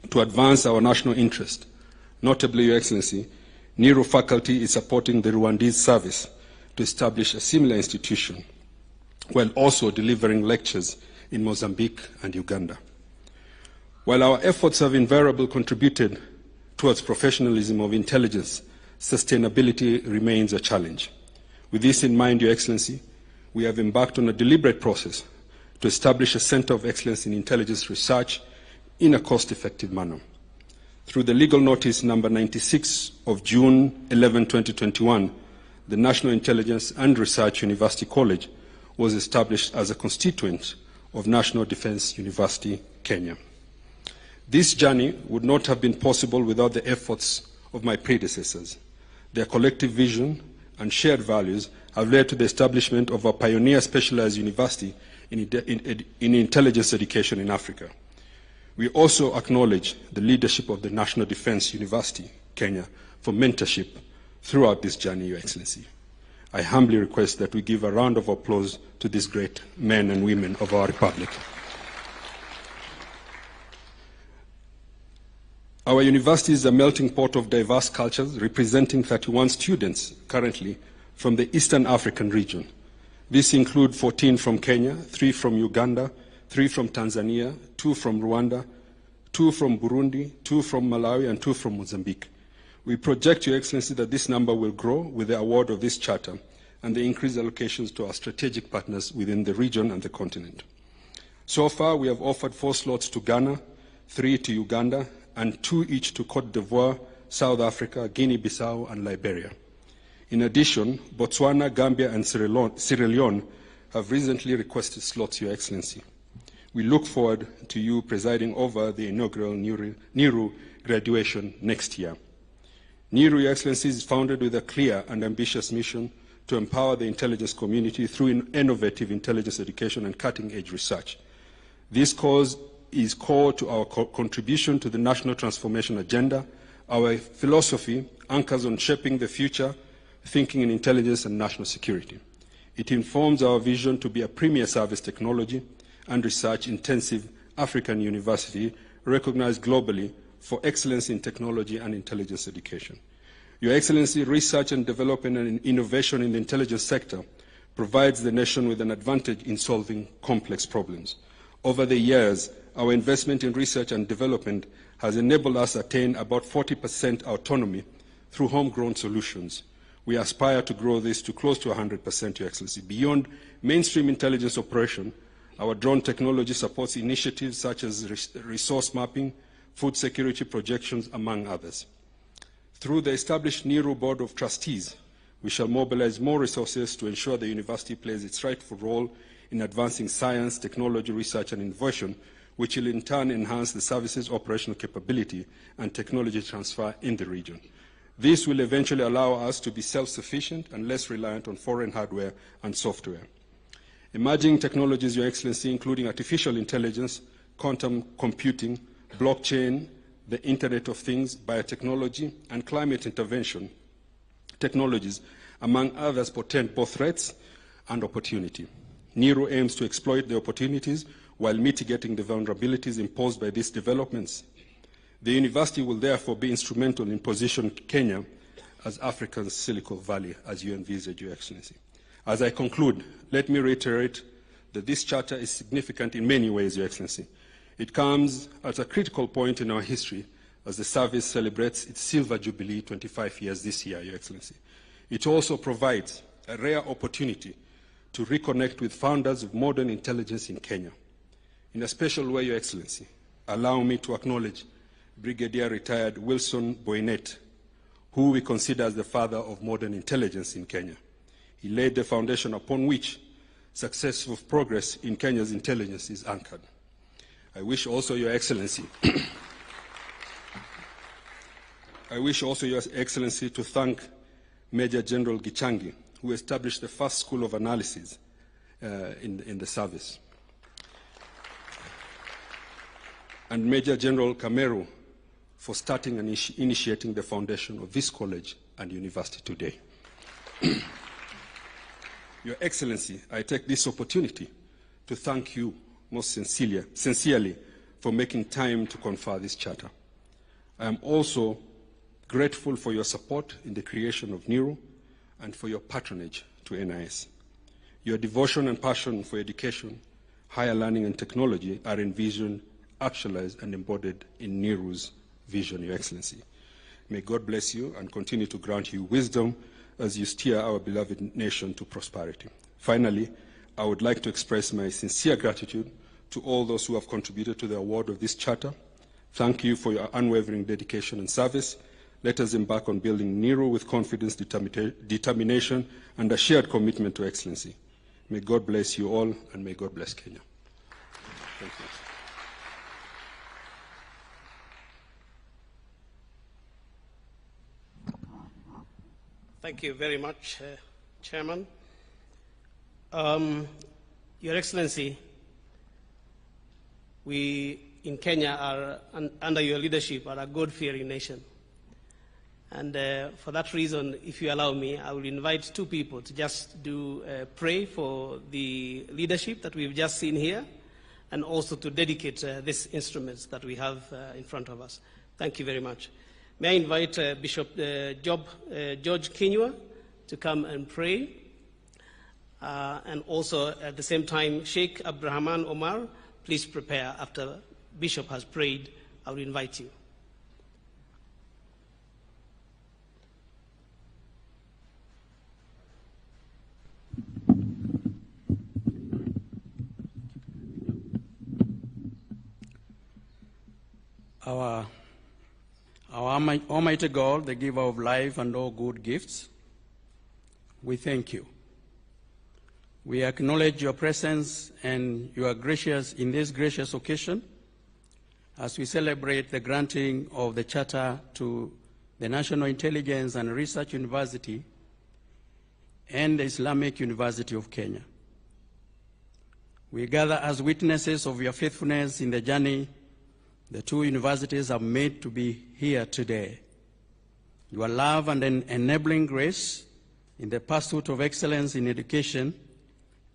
to advance our national interest. Notably, Your Excellency, NIRU faculty is supporting the Rwandese service to establish a similar institution, while also delivering lectures in Mozambique and Uganda. While our efforts have invariably contributed towards professionalism of intelligence, sustainability remains a challenge. With this in mind, Your Excellency, we have embarked on a deliberate process to establish a Center of Excellence in Intelligence Research in a cost-effective manner. Through the legal notice number 96 of June 11, 2021, the National Intelligence and Research University College was established as a constituent of National Defence University, Kenya. This journey would not have been possible without the efforts of my predecessors. Their collective vision and shared values have led to the establishment of a pioneer specialized university in intelligence education in Africa. We also acknowledge the leadership of the National Defence University, Kenya, for mentorship throughout this journey, Your Excellency. I humbly request that we give a round of applause to these great men and women of our Republic. Our university is a melting pot of diverse cultures, representing 31 students currently from the Eastern African region. These include 14 from Kenya, 3 from Uganda, 3 from Tanzania, 2 from Rwanda, 2 from Burundi, 2 from Malawi, and 2 from Mozambique. We project, Your Excellency, that this number will grow with the award of this charter and the increased allocations to our strategic partners within the region and the continent. So far, we have offered 4 slots to Ghana, 3 to Uganda, and 2 each to Cote d'Ivoire, South Africa, Guinea-Bissau, and Liberia. In addition, Botswana, Gambia, and Sierra Leone have recently requested slots, Your Excellency. We look forward to you presiding over the inaugural NIRU graduation next year. NIRU, Your Excellency, is founded with a clear and ambitious mission to empower the intelligence community through innovative intelligence education and cutting-edge research. This cause is core to our contribution to the national transformation agenda. Our philosophy anchors on shaping the future, thinking in intelligence and national security. It informs our vision to be a premier service technology and research-intensive African university recognized globally for excellence in technology and intelligence education. Your Excellency, research and development and innovation in the intelligence sector provides the nation with an advantage in solving complex problems. Over the years, our investment in research and development has enabled us to attain about 40% autonomy through homegrown solutions. We aspire to grow this to close to 100%, Your Excellency. Beyond mainstream intelligence operation, our drone technology supports initiatives such as resource mapping, food security projections, among others. Through the established NIRU Board of Trustees, we shall mobilize more resources to ensure the university plays its rightful role in advancing science, technology, research, and innovation, which will in turn enhance the service's operational capability and technology transfer in the region. This will eventually allow us to be self-sufficient and less reliant on foreign hardware and software. Emerging technologies, Your Excellency, including artificial intelligence, quantum computing, blockchain, the Internet of Things, biotechnology, and climate intervention technologies, among others, portend both threats and opportunity. NIRU aims to exploit the opportunities while mitigating the vulnerabilities imposed by these developments. The university will therefore be instrumental in positioning Kenya as Africa's Silicon Valley, as you envisage, Your Excellency. As I conclude, let me reiterate that this charter is significant in many ways, Your Excellency. It comes at a critical point in our history as the service celebrates its Silver Jubilee 25 years this year, Your Excellency. It also provides a rare opportunity to reconnect with founders of modern intelligence in Kenya. In a special way, Your Excellency, allow me to acknowledge Brigadier Retired Wilson Boynet, who we consider as the father of modern intelligence in Kenya. He laid the foundation upon which successful progress in Kenya's intelligence is anchored. I wish also, Your Excellency, to thank Major General Gichangi, who established the first school of analysis in the service, and Major General Kameru for starting and initiating the foundation of this college and university today. Your Excellency, I take this opportunity to thank you most sincerely for making time to confer this charter. I am also grateful for your support in the creation of NIRU and for your patronage to NIS. Your devotion and passion for education, higher learning and technology are envisioned, actualized and embodied in NIRU's vision, Your Excellency. May God bless you and continue to grant you wisdom as you steer our beloved nation to prosperity. Finally, I would like to express my sincere gratitude to all those who have contributed to the award of this charter. Thank you for your unwavering dedication and service. Let us embark on building NIRU with confidence, determination, and a shared commitment to excellency. May God bless you all, and may God bless Kenya. Thank you. Thank you very much, Chairman. Your Excellency, we in Kenya are, under your leadership, are a God-fearing nation. And for that reason, if you allow me, I will invite two people to just pray for the leadership that we've just seen here, and also to dedicate these instruments that we have in front of us. Thank you very much. May I invite Bishop George Kinyua to come and pray. And also, at the same time, Sheikh Abdurrahman Omar, please prepare. After Bishop has prayed, I will invite you. Our Almighty God, the giver of life and all good gifts, we thank you. We acknowledge your presence and you are gracious in this gracious occasion as we celebrate the granting of the charter to the National Intelligence and Research University and the Islamic University of Kenya. We gather as witnesses of your faithfulness in the journey the two universities have made to be here today. Your love and enabling grace in the pursuit of excellence in education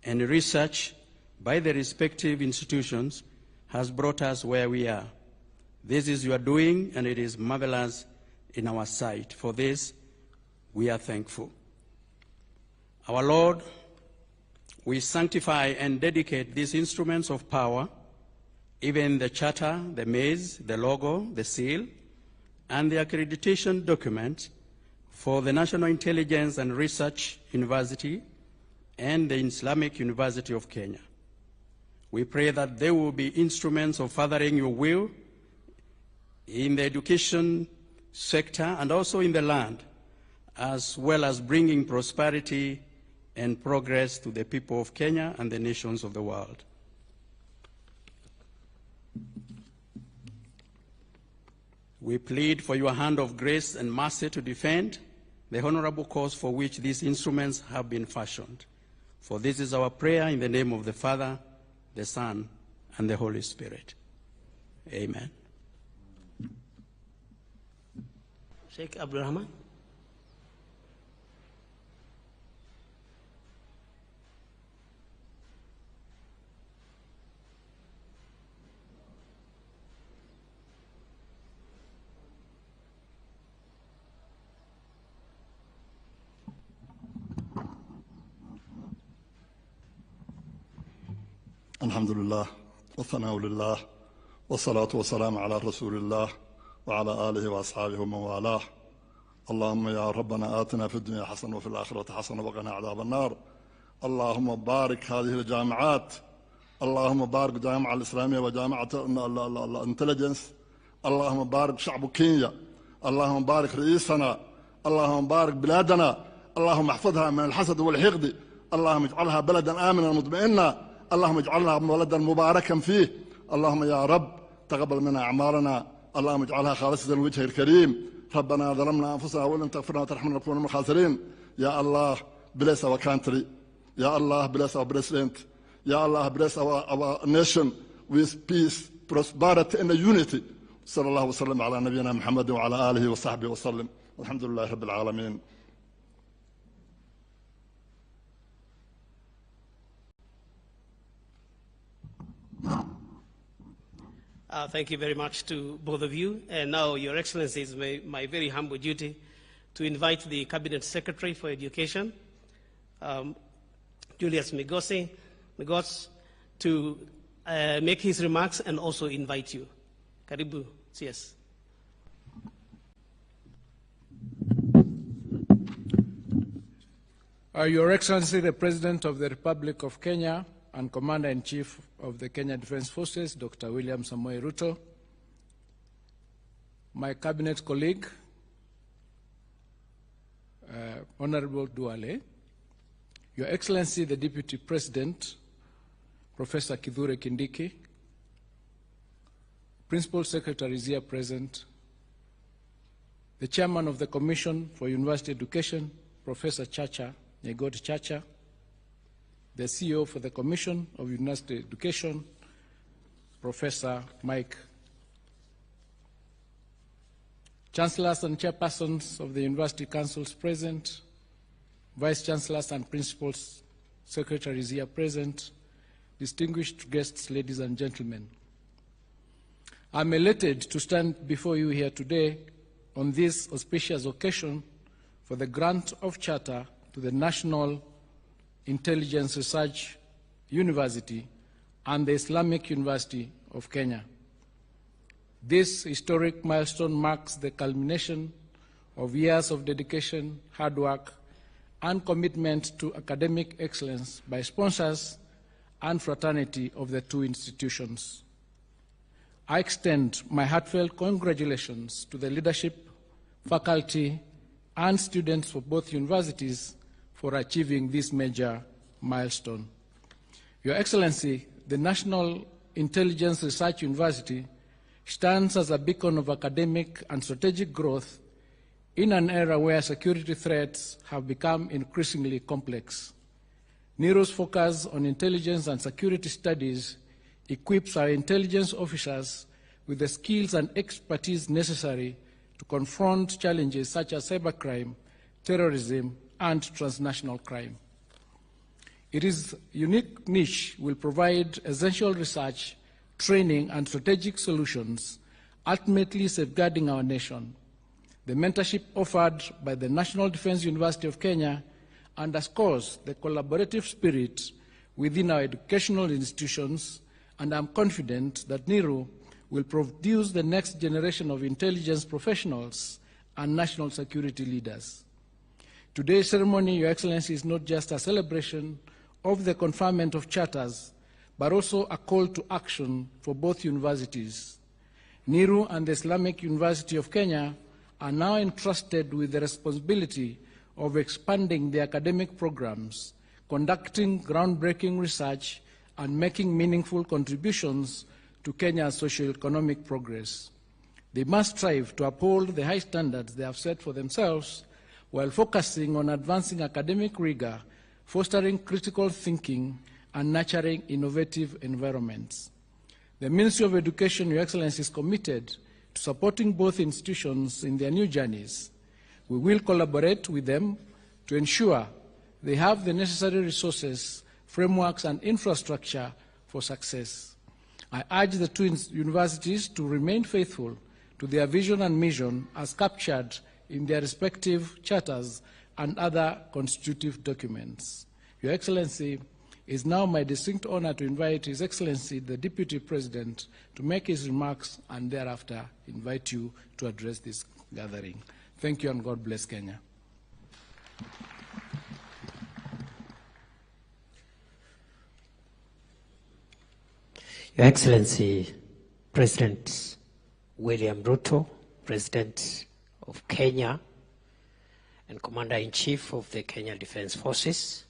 and research by the respective institutions has brought us where we are. This is your doing, and it is marvelous in our sight. For this, we are thankful. Our Lord, we sanctify and dedicate these instruments of power, even the charter, the maize, the logo, the seal, and the accreditation document for the National Intelligence and Research University and the Islamic University of Kenya. We pray that they will be instruments of furthering your will in the education sector and also in the land, as well as bringing prosperity and progress to the people of Kenya and the nations of the world. We plead for your hand of grace and mercy to defend the honorable cause for which these instruments have been fashioned. For this is our prayer in the name of the Father, the Son, and the Holy Spirit. Amen. Sheikh Abdurrahman. الحمد لله والثناء لله والصلاة والسلام على رسول الله وعلى آله وأصحابه ومن والاه. اللهم يا ربنا آتنا في الدنيا حسنة وفي الآخرة حسنة وقنا عذاب النار. اللهم بارك هذه الجامعات، اللهم بارك الجامعة الإسلامية وجامعة الانتليجنس، اللهم بارك شعب كينيا، اللهم بارك رئيسنا، اللهم بارك بلادنا، اللهم احفظها من الحسد والحقد، اللهم اجعلها بلدا آمنا مطمئنا، اللهم اجعلها بلدا مباركا فيه. اللهم يا رب تقبل منا أعمالنا، اللهم اجعلها خالصة لوجهك الكريم، ربنا ظلمنا أنفسنا وإن تغفر لنا وترحمنا نكون من الخاسرين. يا الله bless our country. Ya Allah bless our president. Ya Allah bless our nation with peace, prosperity and unity. صلى الله وسلم على نبينا محمد وعلى آله وصحبه وسلم. الحمد لله رب العالمين. Thank you very much to both of you. And now, Your Excellency, it's my very humble duty to invite the Cabinet Secretary for Education, Julius Migos, to make his remarks and also invite you. Karibu, CS. Your Excellency, the President of the Republic of Kenya and Commander-in-Chief of the Kenya Defence Forces, Dr. William Samoei Ruto, my Cabinet colleague, Honorable Duale, Your Excellency, the Deputy President, Professor Kithure Kindiki, Principal Secretaries here present, the Chairman of the Commission for University Education, Professor Chacha, Nyaigoti Chacha, the CEO for the Commission of University Education, Professor Mike, Chancellors and Chairpersons of the University Councils present, Vice Chancellors and Principal Secretaries here present, distinguished guests, ladies and gentlemen. I'm elated to stand before you here today on this auspicious occasion for the grant of charter to the National Intelligence Research University and the Islamic University of Kenya. This historic milestone marks the culmination of years of dedication, hard work, and commitment to academic excellence by sponsors and fraternity of the two institutions. I extend my heartfelt congratulations to the leadership, faculty, and students for both universities for achieving this major milestone. Your Excellency, the National Intelligence Research University stands as a beacon of academic and strategic growth in an era where security threats have become increasingly complex. NIRO's focus on intelligence and security studies equips our intelligence officers with the skills and expertise necessary to confront challenges such as cybercrime, terrorism, and transnational crime. Its unique niche will provide essential research, training, and strategic solutions, ultimately safeguarding our nation. The mentorship offered by the National Defence University of Kenya underscores the collaborative spirit within our educational institutions, and I'm confident that NIRU will produce the next generation of intelligence professionals and national security leaders. Today's ceremony, Your Excellency, is not just a celebration of the conferment of charters, but also a call to action for both universities. NIRU and the Islamic University of Kenya are now entrusted with the responsibility of expanding their academic programs, conducting groundbreaking research, and making meaningful contributions to Kenya's socio-economic progress. They must strive to uphold the high standards they have set for themselves while focusing on advancing academic rigor, fostering critical thinking, and nurturing innovative environments. The Ministry of Education, Your Excellency, is committed to supporting both institutions in their new journeys. We will collaborate with them to ensure they have the necessary resources, frameworks, and infrastructure for success. I urge the two universities to remain faithful to their vision and mission as captured in their respective charters and other constitutive documents. Your Excellency, it is now my distinct honor to invite His Excellency, the Deputy President, to make his remarks and thereafter invite you to address this gathering. Thank you and God bless Kenya. Your Excellency, President William Ruto, President of Kenya and Commander-in-Chief of the Kenya Defence Forces,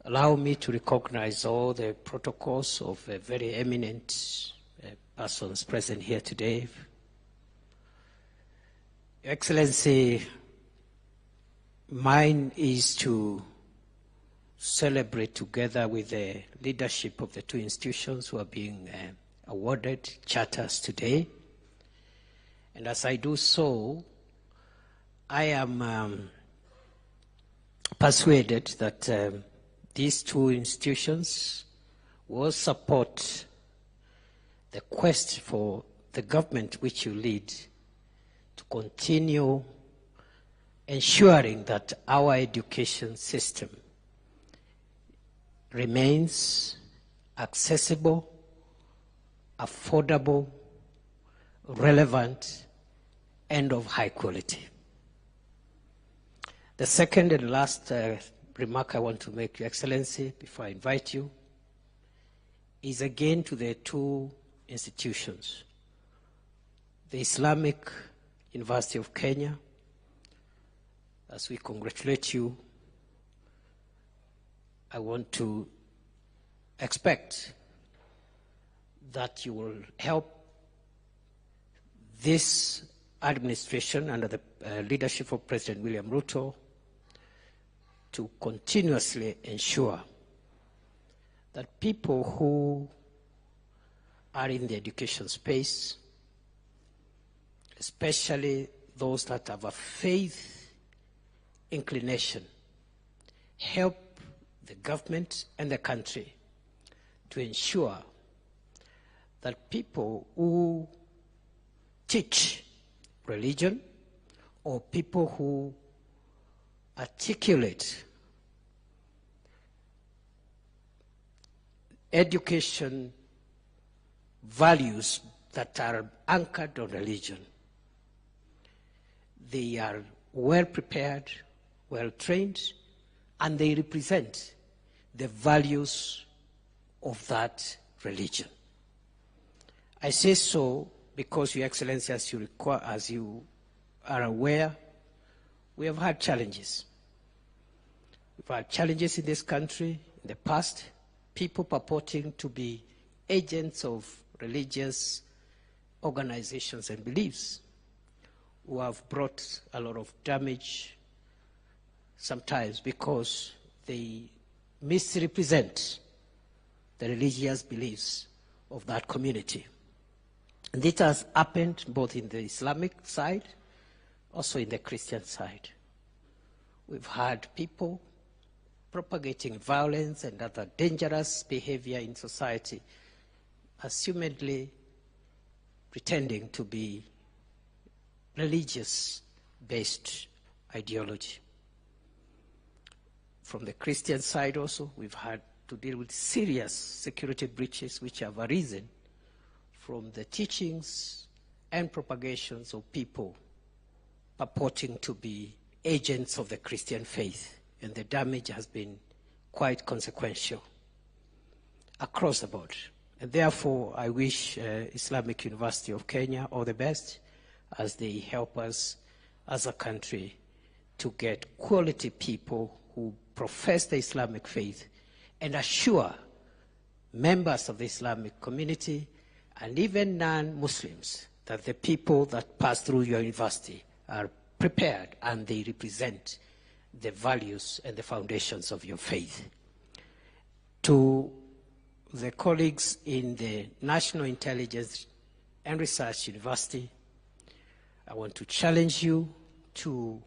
allow me to recognize all the protocols of very eminent persons present here today. Your Excellency, mine is to celebrate together with the leadership of the two institutions who are being awarded charters today. And as I do so, I am persuaded that these two institutions will support the quest for the government which you lead to continue ensuring that our education system remains accessible, affordable, relevant, and of high quality. The second and last remark I want to make, Your Excellency, before I invite you, is again to the two institutions, the Islamic University of Kenya. As we congratulate you, I want to expect that you will help this administration under the leadership of President William Ruto to continuously ensure that people who are in the education space, especially those that have a faith inclination, help the government and the country to ensure that people who teach religion or people who articulate education values that are anchored on religion, they are well prepared, well trained, and they represent the values of that religion. I say so because, Your Excellency, as you are aware, we have had challenges. We've had challenges in this country in the past, people purporting to be agents of religious organizations and beliefs who have brought a lot of damage sometimes because they misrepresent the religious beliefs of that community. And this has happened both in the Islamic side, also in the Christian side. We've had people propagating violence and other dangerous behavior in society, assumedly pretending to be religious-based ideology. From the Christian side also, we've had to deal with serious security breaches which have arisen from the teachings and propagations of people purporting to be agents of the Christian faith, and the damage has been quite consequential across the board. And therefore, I wish Islamic University of Kenya all the best as they help us as a country to get quality people who profess the Islamic faith and assure members of the Islamic community and even non-Muslims that the people that pass through your university are prepared and they represent the values and the foundations of your faith. To the colleagues in the National Intelligence and Research University, I want to challenge you to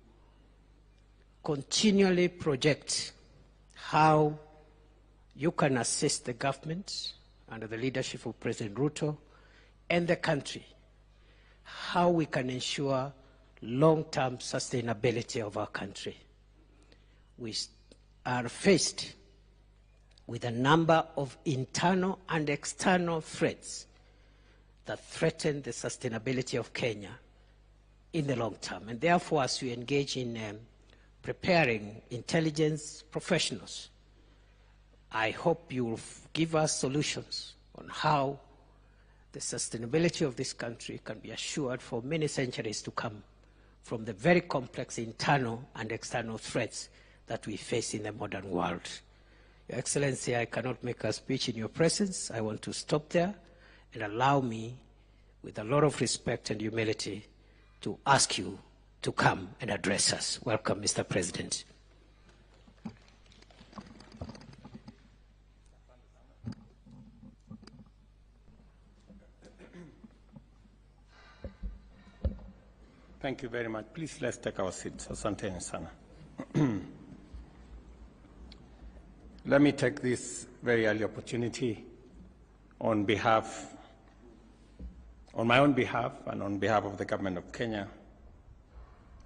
continually project how you can assist the government under the leadership of President Ruto and the country, how we can ensure long-term sustainability of our country. We are faced with a number of internal and external threats that threaten the sustainability of Kenya in the long term. And therefore, as we engage in preparing intelligence professionals, I hope you will give us solutions on how the sustainability of this country can be assured for many centuries to come from the very complex internal and external threats that we face in the modern world. Your Excellency, I cannot make a speech in your presence. I want to stop there and allow me, with a lot of respect and humility, to ask you to come and address us. Welcome, Mr. President. Thank you very much. Please, let's take our seats. Asante sana. Let me take this very early opportunity on my own behalf and on behalf of the government of Kenya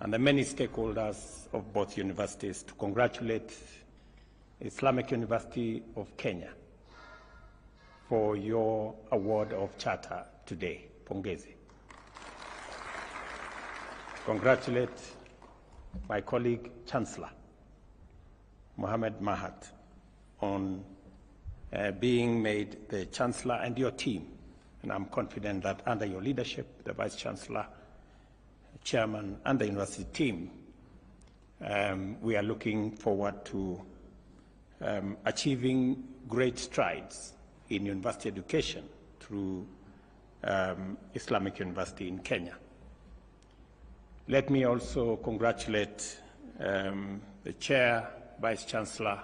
and the many stakeholders of both universities to congratulate Islamic University of Kenya for your award of charter today. Pongezi. Congratulate my colleague Chancellor Mohammed Mahat on being made the Chancellor and your team. And I'm confident that under your leadership, the Vice Chancellor, Chairman, and the university team, we are looking forward to achieving great strides in university education through Islamic University in Kenya. Let me also congratulate the Chair, Vice Chancellor,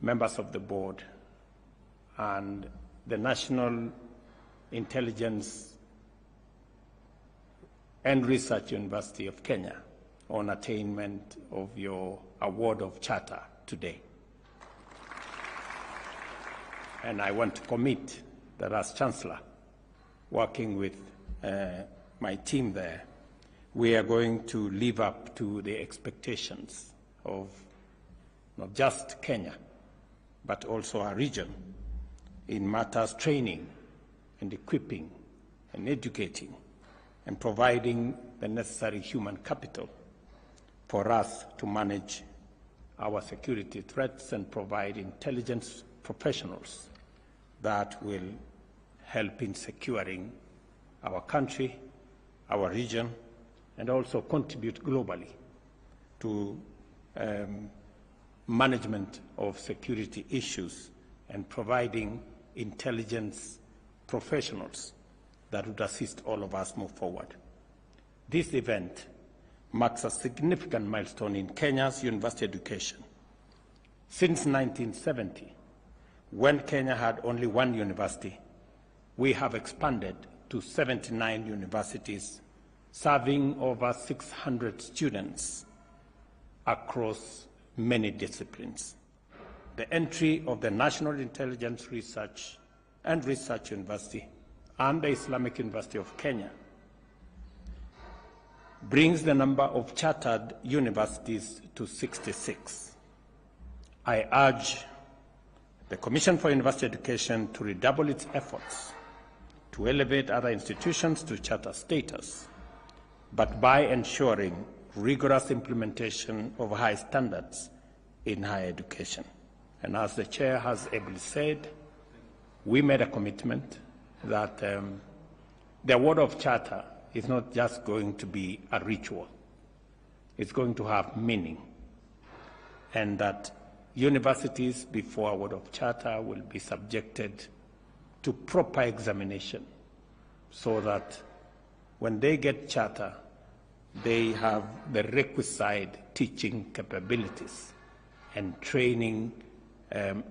members of the board, and the National Intelligence and Research University of Kenya on attainment of your award of charter today. And I want to commit that as Chancellor, working with my team there, we are going to live up to the expectations of not just Kenya, but also our region in matters training and equipping and educating and providing the necessary human capital for us to manage our security threats and provide intelligence professionals that will help in securing our country, our region, and also contribute globally to management of security issues and providing intelligence professionals that would assist all of us move forward. This event marks a significant milestone in Kenya's university education. Since 1970, when Kenya had only one university, we have expanded to 79 universities, serving over 600 students across many disciplines. The entry of the National Intelligence Research and Research University and the Islamic University of Kenya brings the number of chartered universities to 66. I urge the Commission for University Education to redouble its efforts to elevate other institutions to charter status, but by ensuring rigorous implementation of high standards in higher education. And as the Chair has ably said, we made a commitment that the award of charter is not just going to be a ritual. It's going to have meaning, and that universities before award of charter will be subjected to proper examination so that when they get charter, they have the requisite teaching capabilities and training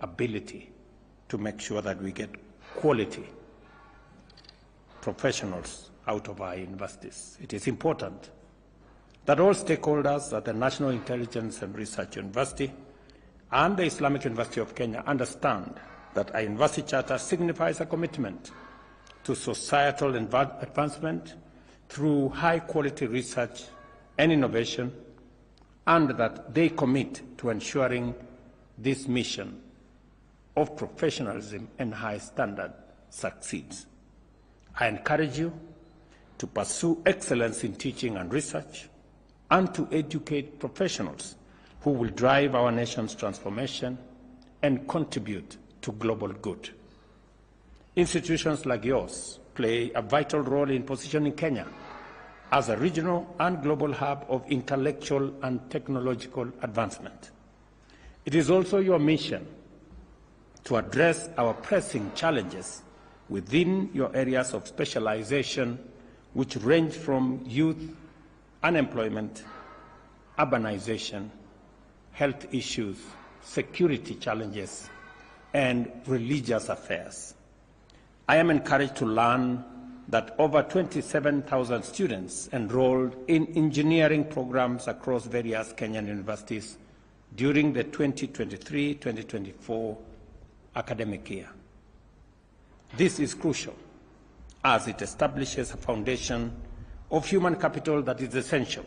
ability to make sure that we get quality professionals out of our universities. It is important that all stakeholders at the National Intelligence and Research University and the Islamic University of Kenya understand that a university charter signifies a commitment to societal advancement through high-quality research and innovation, and that they commit to ensuring this mission of professionalism and high standard succeeds. I encourage you to pursue excellence in teaching and research and to educate professionals who will drive our nation's transformation and contribute to global good. Institutions like yours play a vital role in positioning Kenya as a regional and global hub of intellectual and technological advancement. It is also your mission to address our pressing challenges within your areas of specialization, which range from youth unemployment, urbanization, health issues, security challenges, and religious affairs. I am encouraged to learn that over 27,000 students enrolled in engineering programs across various Kenyan universities during the 2023-2024 academic year. This is crucial as it establishes a foundation of human capital that is essential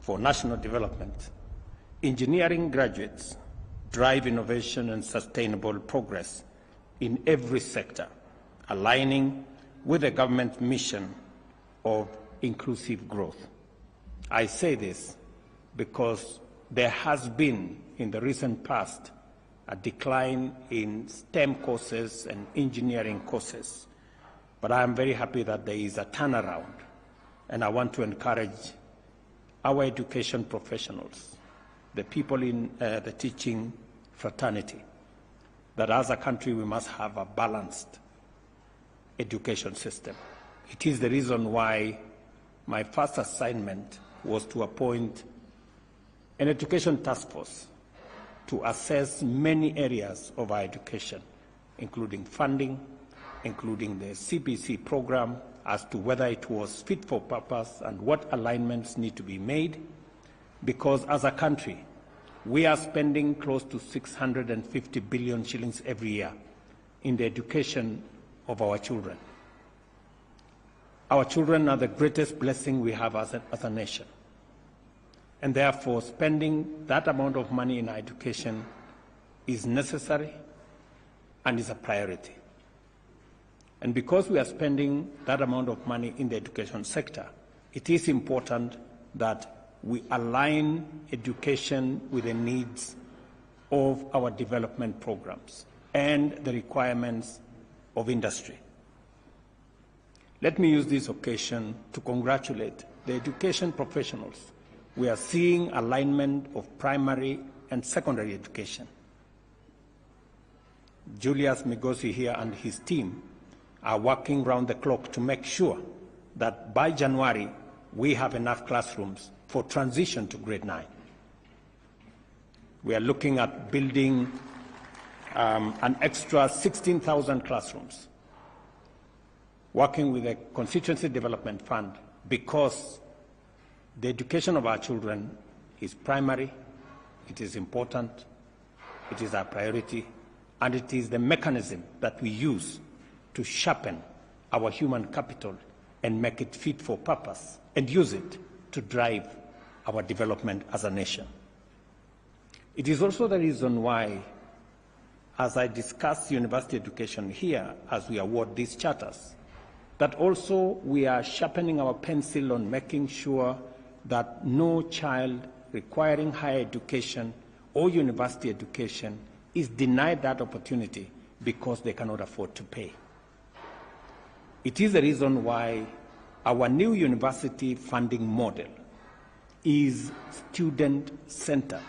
for national development. Engineering graduates drive innovation and sustainable progress in every sector, aligning with the government's mission of inclusive growth. I say this because there has been, in the recent past, a decline in STEM courses and engineering courses. But I am very happy that there is a turnaround, and I want to encourage our education professionals, the people in the teaching fraternity, that as a country we must have a balanced education system. It is the reason why my first assignment was to appoint an education task force to assess many areas of our education, including funding, including the CBC program, as to whether it was fit for purpose and what alignments need to be made, because as a country, we are spending close to 650 billion shillings every year in the education of our children. Our children are the greatest blessing we have as a nation. And therefore, spending that amount of money in our education is necessary and is a priority. And because we are spending that amount of money in the education sector, it is important that we align education with the needs of our development programs and the requirements of industry. Let me use this occasion to congratulate the education professionals. We are seeing alignment of primary and secondary education. Julius Migosi here and his team are working round the clock to make sure that by January we have enough classrooms for transition to grade 9. We are looking at building an extra 16,000 classrooms, working with the Constituency Development Fund, because the education of our children is primary, it is important, it is our priority, and it is the mechanism that we use to sharpen our human capital and make it fit for purpose and use it to drive our development as a nation. It is also the reason why, as I discuss university education here, as we award these charters, that also we are sharpening our pencil on making sure that no child requiring higher education or university education is denied that opportunity because they cannot afford to pay. It is the reason why our new university funding model is student-centered,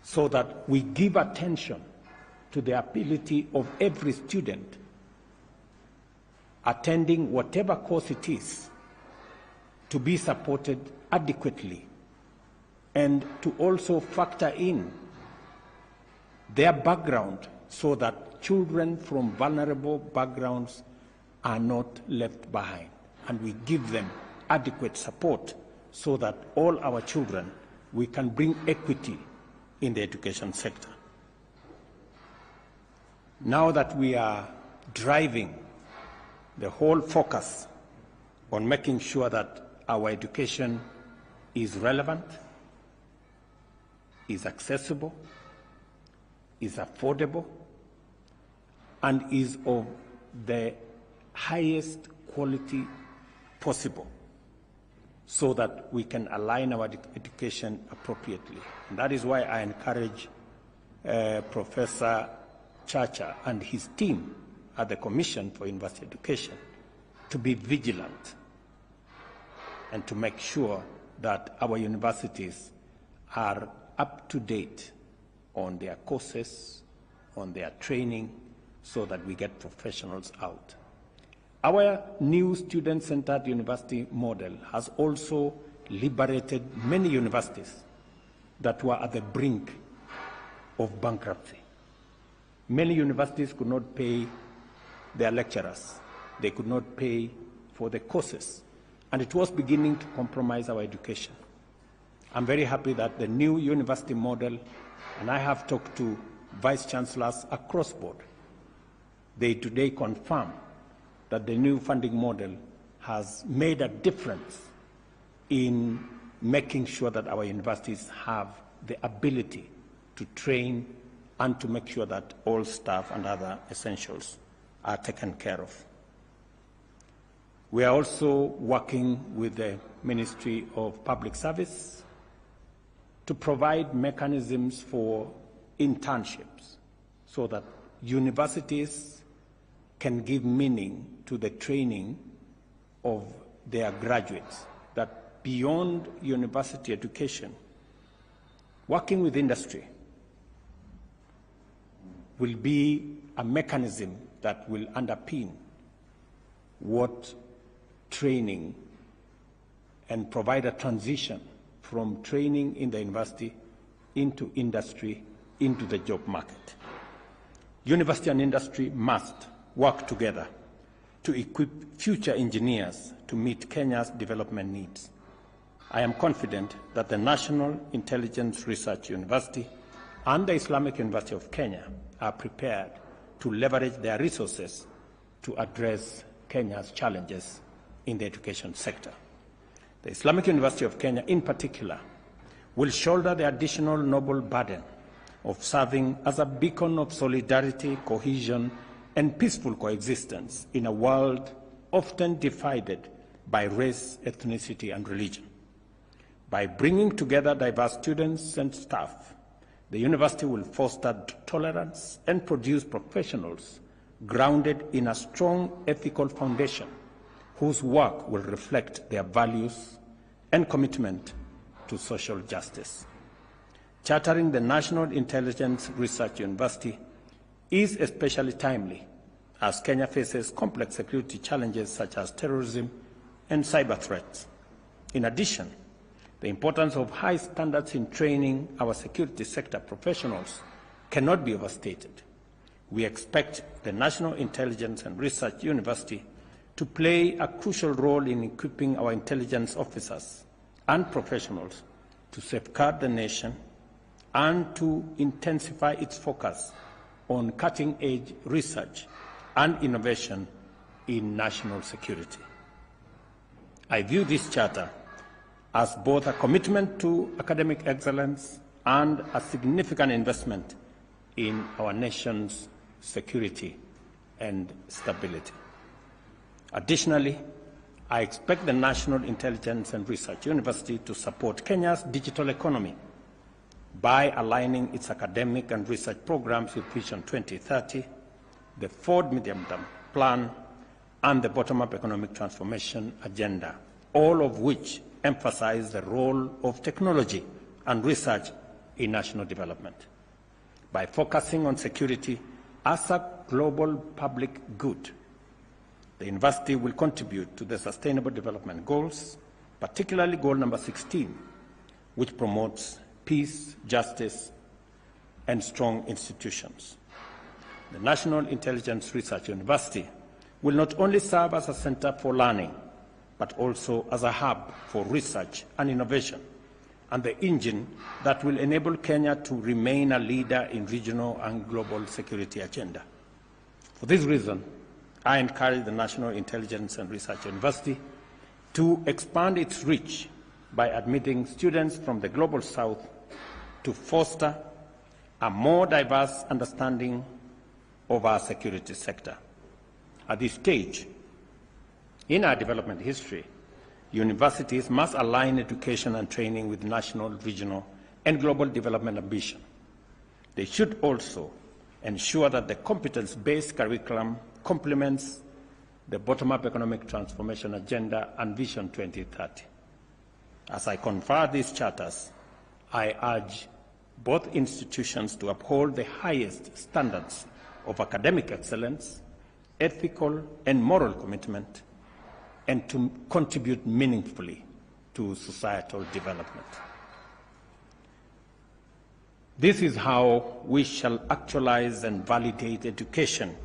so that we give attention to the ability of every student attending whatever course it is to be supported adequately, and to also factor in their background so that children from vulnerable backgrounds are not left behind, and we give them adequate support so that all our children, we can bring equity in the education sector. Now that we are driving the whole focus on making sure that our education is relevant, is accessible, is affordable, and is of the highest quality possible, so that we can align our education appropriately. And that is why I encourage Professor Chacha and his team at the Commission for University Education to be vigilant and to make sure that our universities are up to date on their courses, on their training, so that we get professionals out. Our new student-centered university model has also liberated many universities that were at the brink of bankruptcy. Many universities could not pay their lecturers. They could not pay for the courses, and it was beginning to compromise our education. I'm very happy that the new university model, and I have talked to vice chancellors across board, they today confirm that the new funding model has made a difference in making sure that our universities have the ability to train and to make sure that all staff and other essentials are taken care of. We are also working with the Ministry of Public Service to provide mechanisms for internships so that universities can give meaning to the training of their graduates, that beyond university education, working with industry will be a mechanism that will underpin what training and provide a transition from training in the university into industry, into the job market. University and industry must work together to equip future engineers to meet Kenya's development needs. I am confident that the National Intelligence Research University and the Islamic University of Kenya are prepared to leverage their resources to address Kenya's challenges in the education sector. The Islamic University of Kenya, in particular, will shoulder the additional noble burden of serving as a beacon of solidarity, cohesion, and peaceful coexistence in a world often divided by race, ethnicity, and religion. By bringing together diverse students and staff, the university will foster tolerance and produce professionals grounded in a strong ethical foundation whose work will reflect their values and commitment to social justice. Chartering the National Intelligence Research University is especially timely as Kenya faces complex security challenges such as terrorism and cyber threats. In addition, the importance of high standards in training our security sector professionals cannot be overstated. We expect the National Intelligence and Research University to play a crucial role in equipping our intelligence officers and professionals to safeguard the nation and to intensify its focus on cutting-edge research and innovation in national security. I view this charter as both a commitment to academic excellence and a significant investment in our nation's security and stability. Additionally, I expect the National Intelligence and Research University to support Kenya's digital economy by aligning its academic and research programs with Vision 2030, the Ford Medium-Term Plan, and the Bottom-Up Economic Transformation Agenda, all of which emphasize the role of technology and research in national development. By focusing on security as a global public good, the university will contribute to the Sustainable Development Goals, particularly Goal number 16, which promotes peace, justice, and strong institutions. The National Intelligence Research University will not only serve as a center for learning, but also as a hub for research and innovation, and the engine that will enable Kenya to remain a leader in regional and global security agenda. For this reason, I encourage the National Intelligence and Research University to expand its reach by admitting students from the Global South to foster a more diverse understanding of our security sector. At this stage in our development history, universities must align education and training with national, regional, and global development ambition. They should also ensure that the competence-based curriculum complements the bottom-up economic transformation agenda and Vision 2030. As I confer these charters, I urge both institutions to uphold the highest standards of academic excellence ethical and moral commitment, and to contribute meaningfully to societal development. This is how we shall actualize and validate education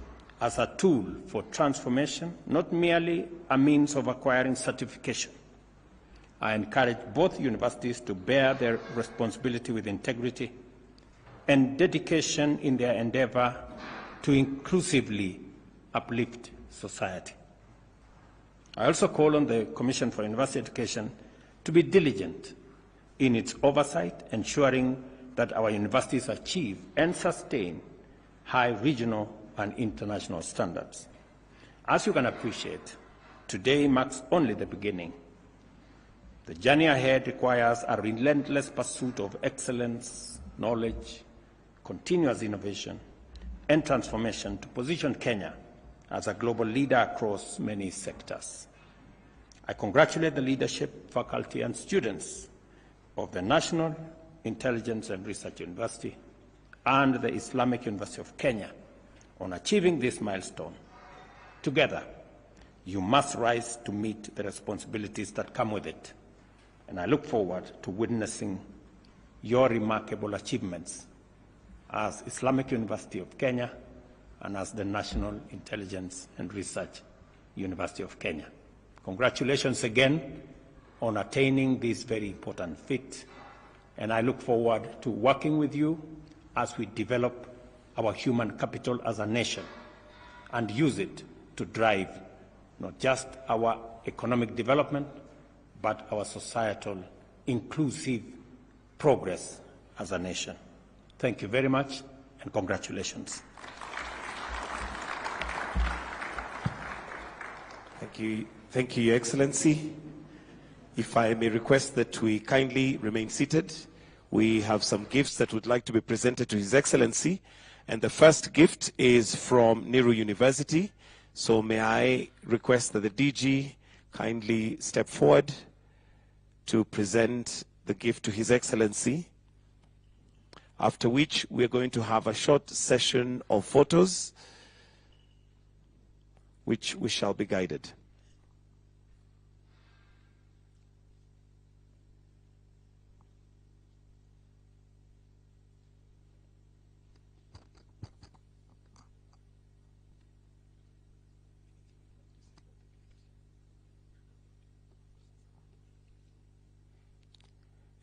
as a tool for transformation, not merely a means of acquiring certification. I encourage both universities to bear their responsibility with integrity and dedication in their endeavor to inclusively uplift society. I also call on the Commission for University Education to be diligent in its oversight, ensuring that our universities achieve and sustain high regional and international standards. As you can appreciate, today marks only the beginning. The journey ahead requires a relentless pursuit of excellence, knowledge, continuous innovation, and transformation to position Kenya as a global leader across many sectors. I congratulate the leadership, faculty, and students of the National Intelligence and Research University and the Islamic University of Kenya on achieving this milestone. Together, you must rise to meet the responsibilities that come with it, and I look forward to witnessing your remarkable achievements as Islamic University of Kenya and as the National Intelligence and Research University of Kenya. Congratulations again on attaining this very important feat, and I look forward to working with you as we develop our human capital as a nation and use it to drive not just our economic development, but our societal inclusive progress as a nation. Thank you very much, and congratulations. Thank you, Your Excellency. If I may request that we kindly remain seated. We have some gifts that would like to be presented to His Excellency. And the first gift is from Nehru University. So may I request that the DG kindly step forward to present the gift to His Excellency, after which we are going to have a short session of photos, which we shall be guided.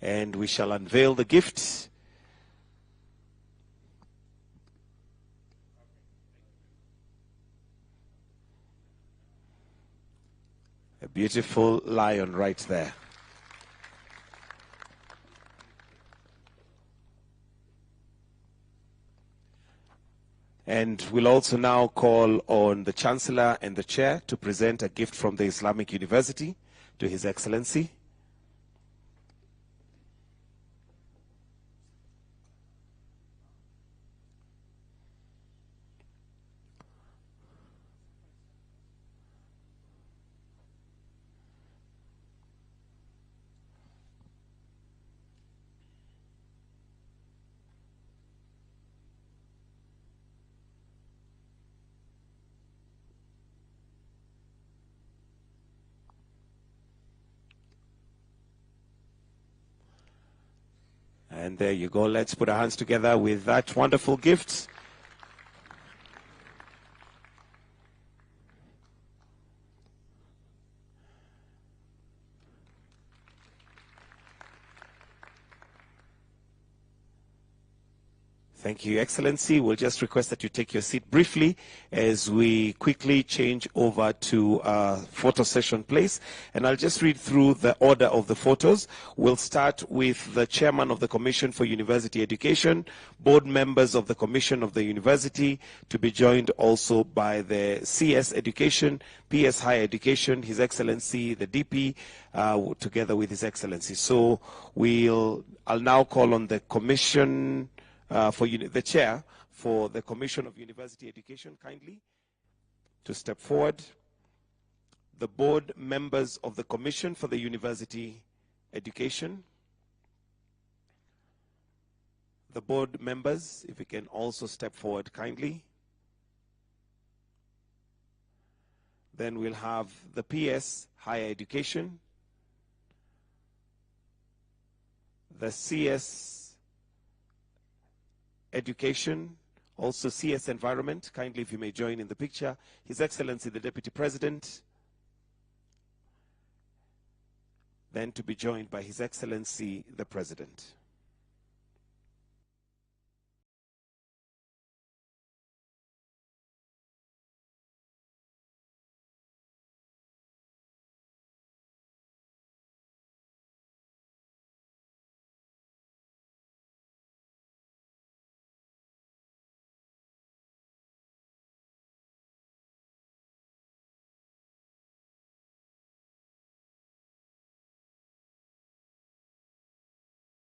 And we shall unveil the gift. A beautiful lion right there. And we'll also now call on the Chancellor and the Chair to present a gift from the Islamic University to His Excellency. And there you go. Let's put our hands together with that wonderful gift. Thank you, Excellency. We'll just request that you take your seat briefly as we quickly change over to a photo session, please. And I'll just read through the order of the photos. We'll start with the Chairman of the Commission for University Education, board members of the Commission of the University, to be joined also by the CS Education, PS Higher Education, His Excellency, the DP, together with His Excellency. So I'll now call on the Commission the Chair for the Commission of University Education kindly to step forward. The board members of the Commission for the University Education. The board members, if you can also step forward kindly. Then we'll have the PS, Higher Education, the CS, Education, also CS, Environment. Kindly, if you may join in the picture. His Excellency, the Deputy President, then to be joined by His Excellency, the President.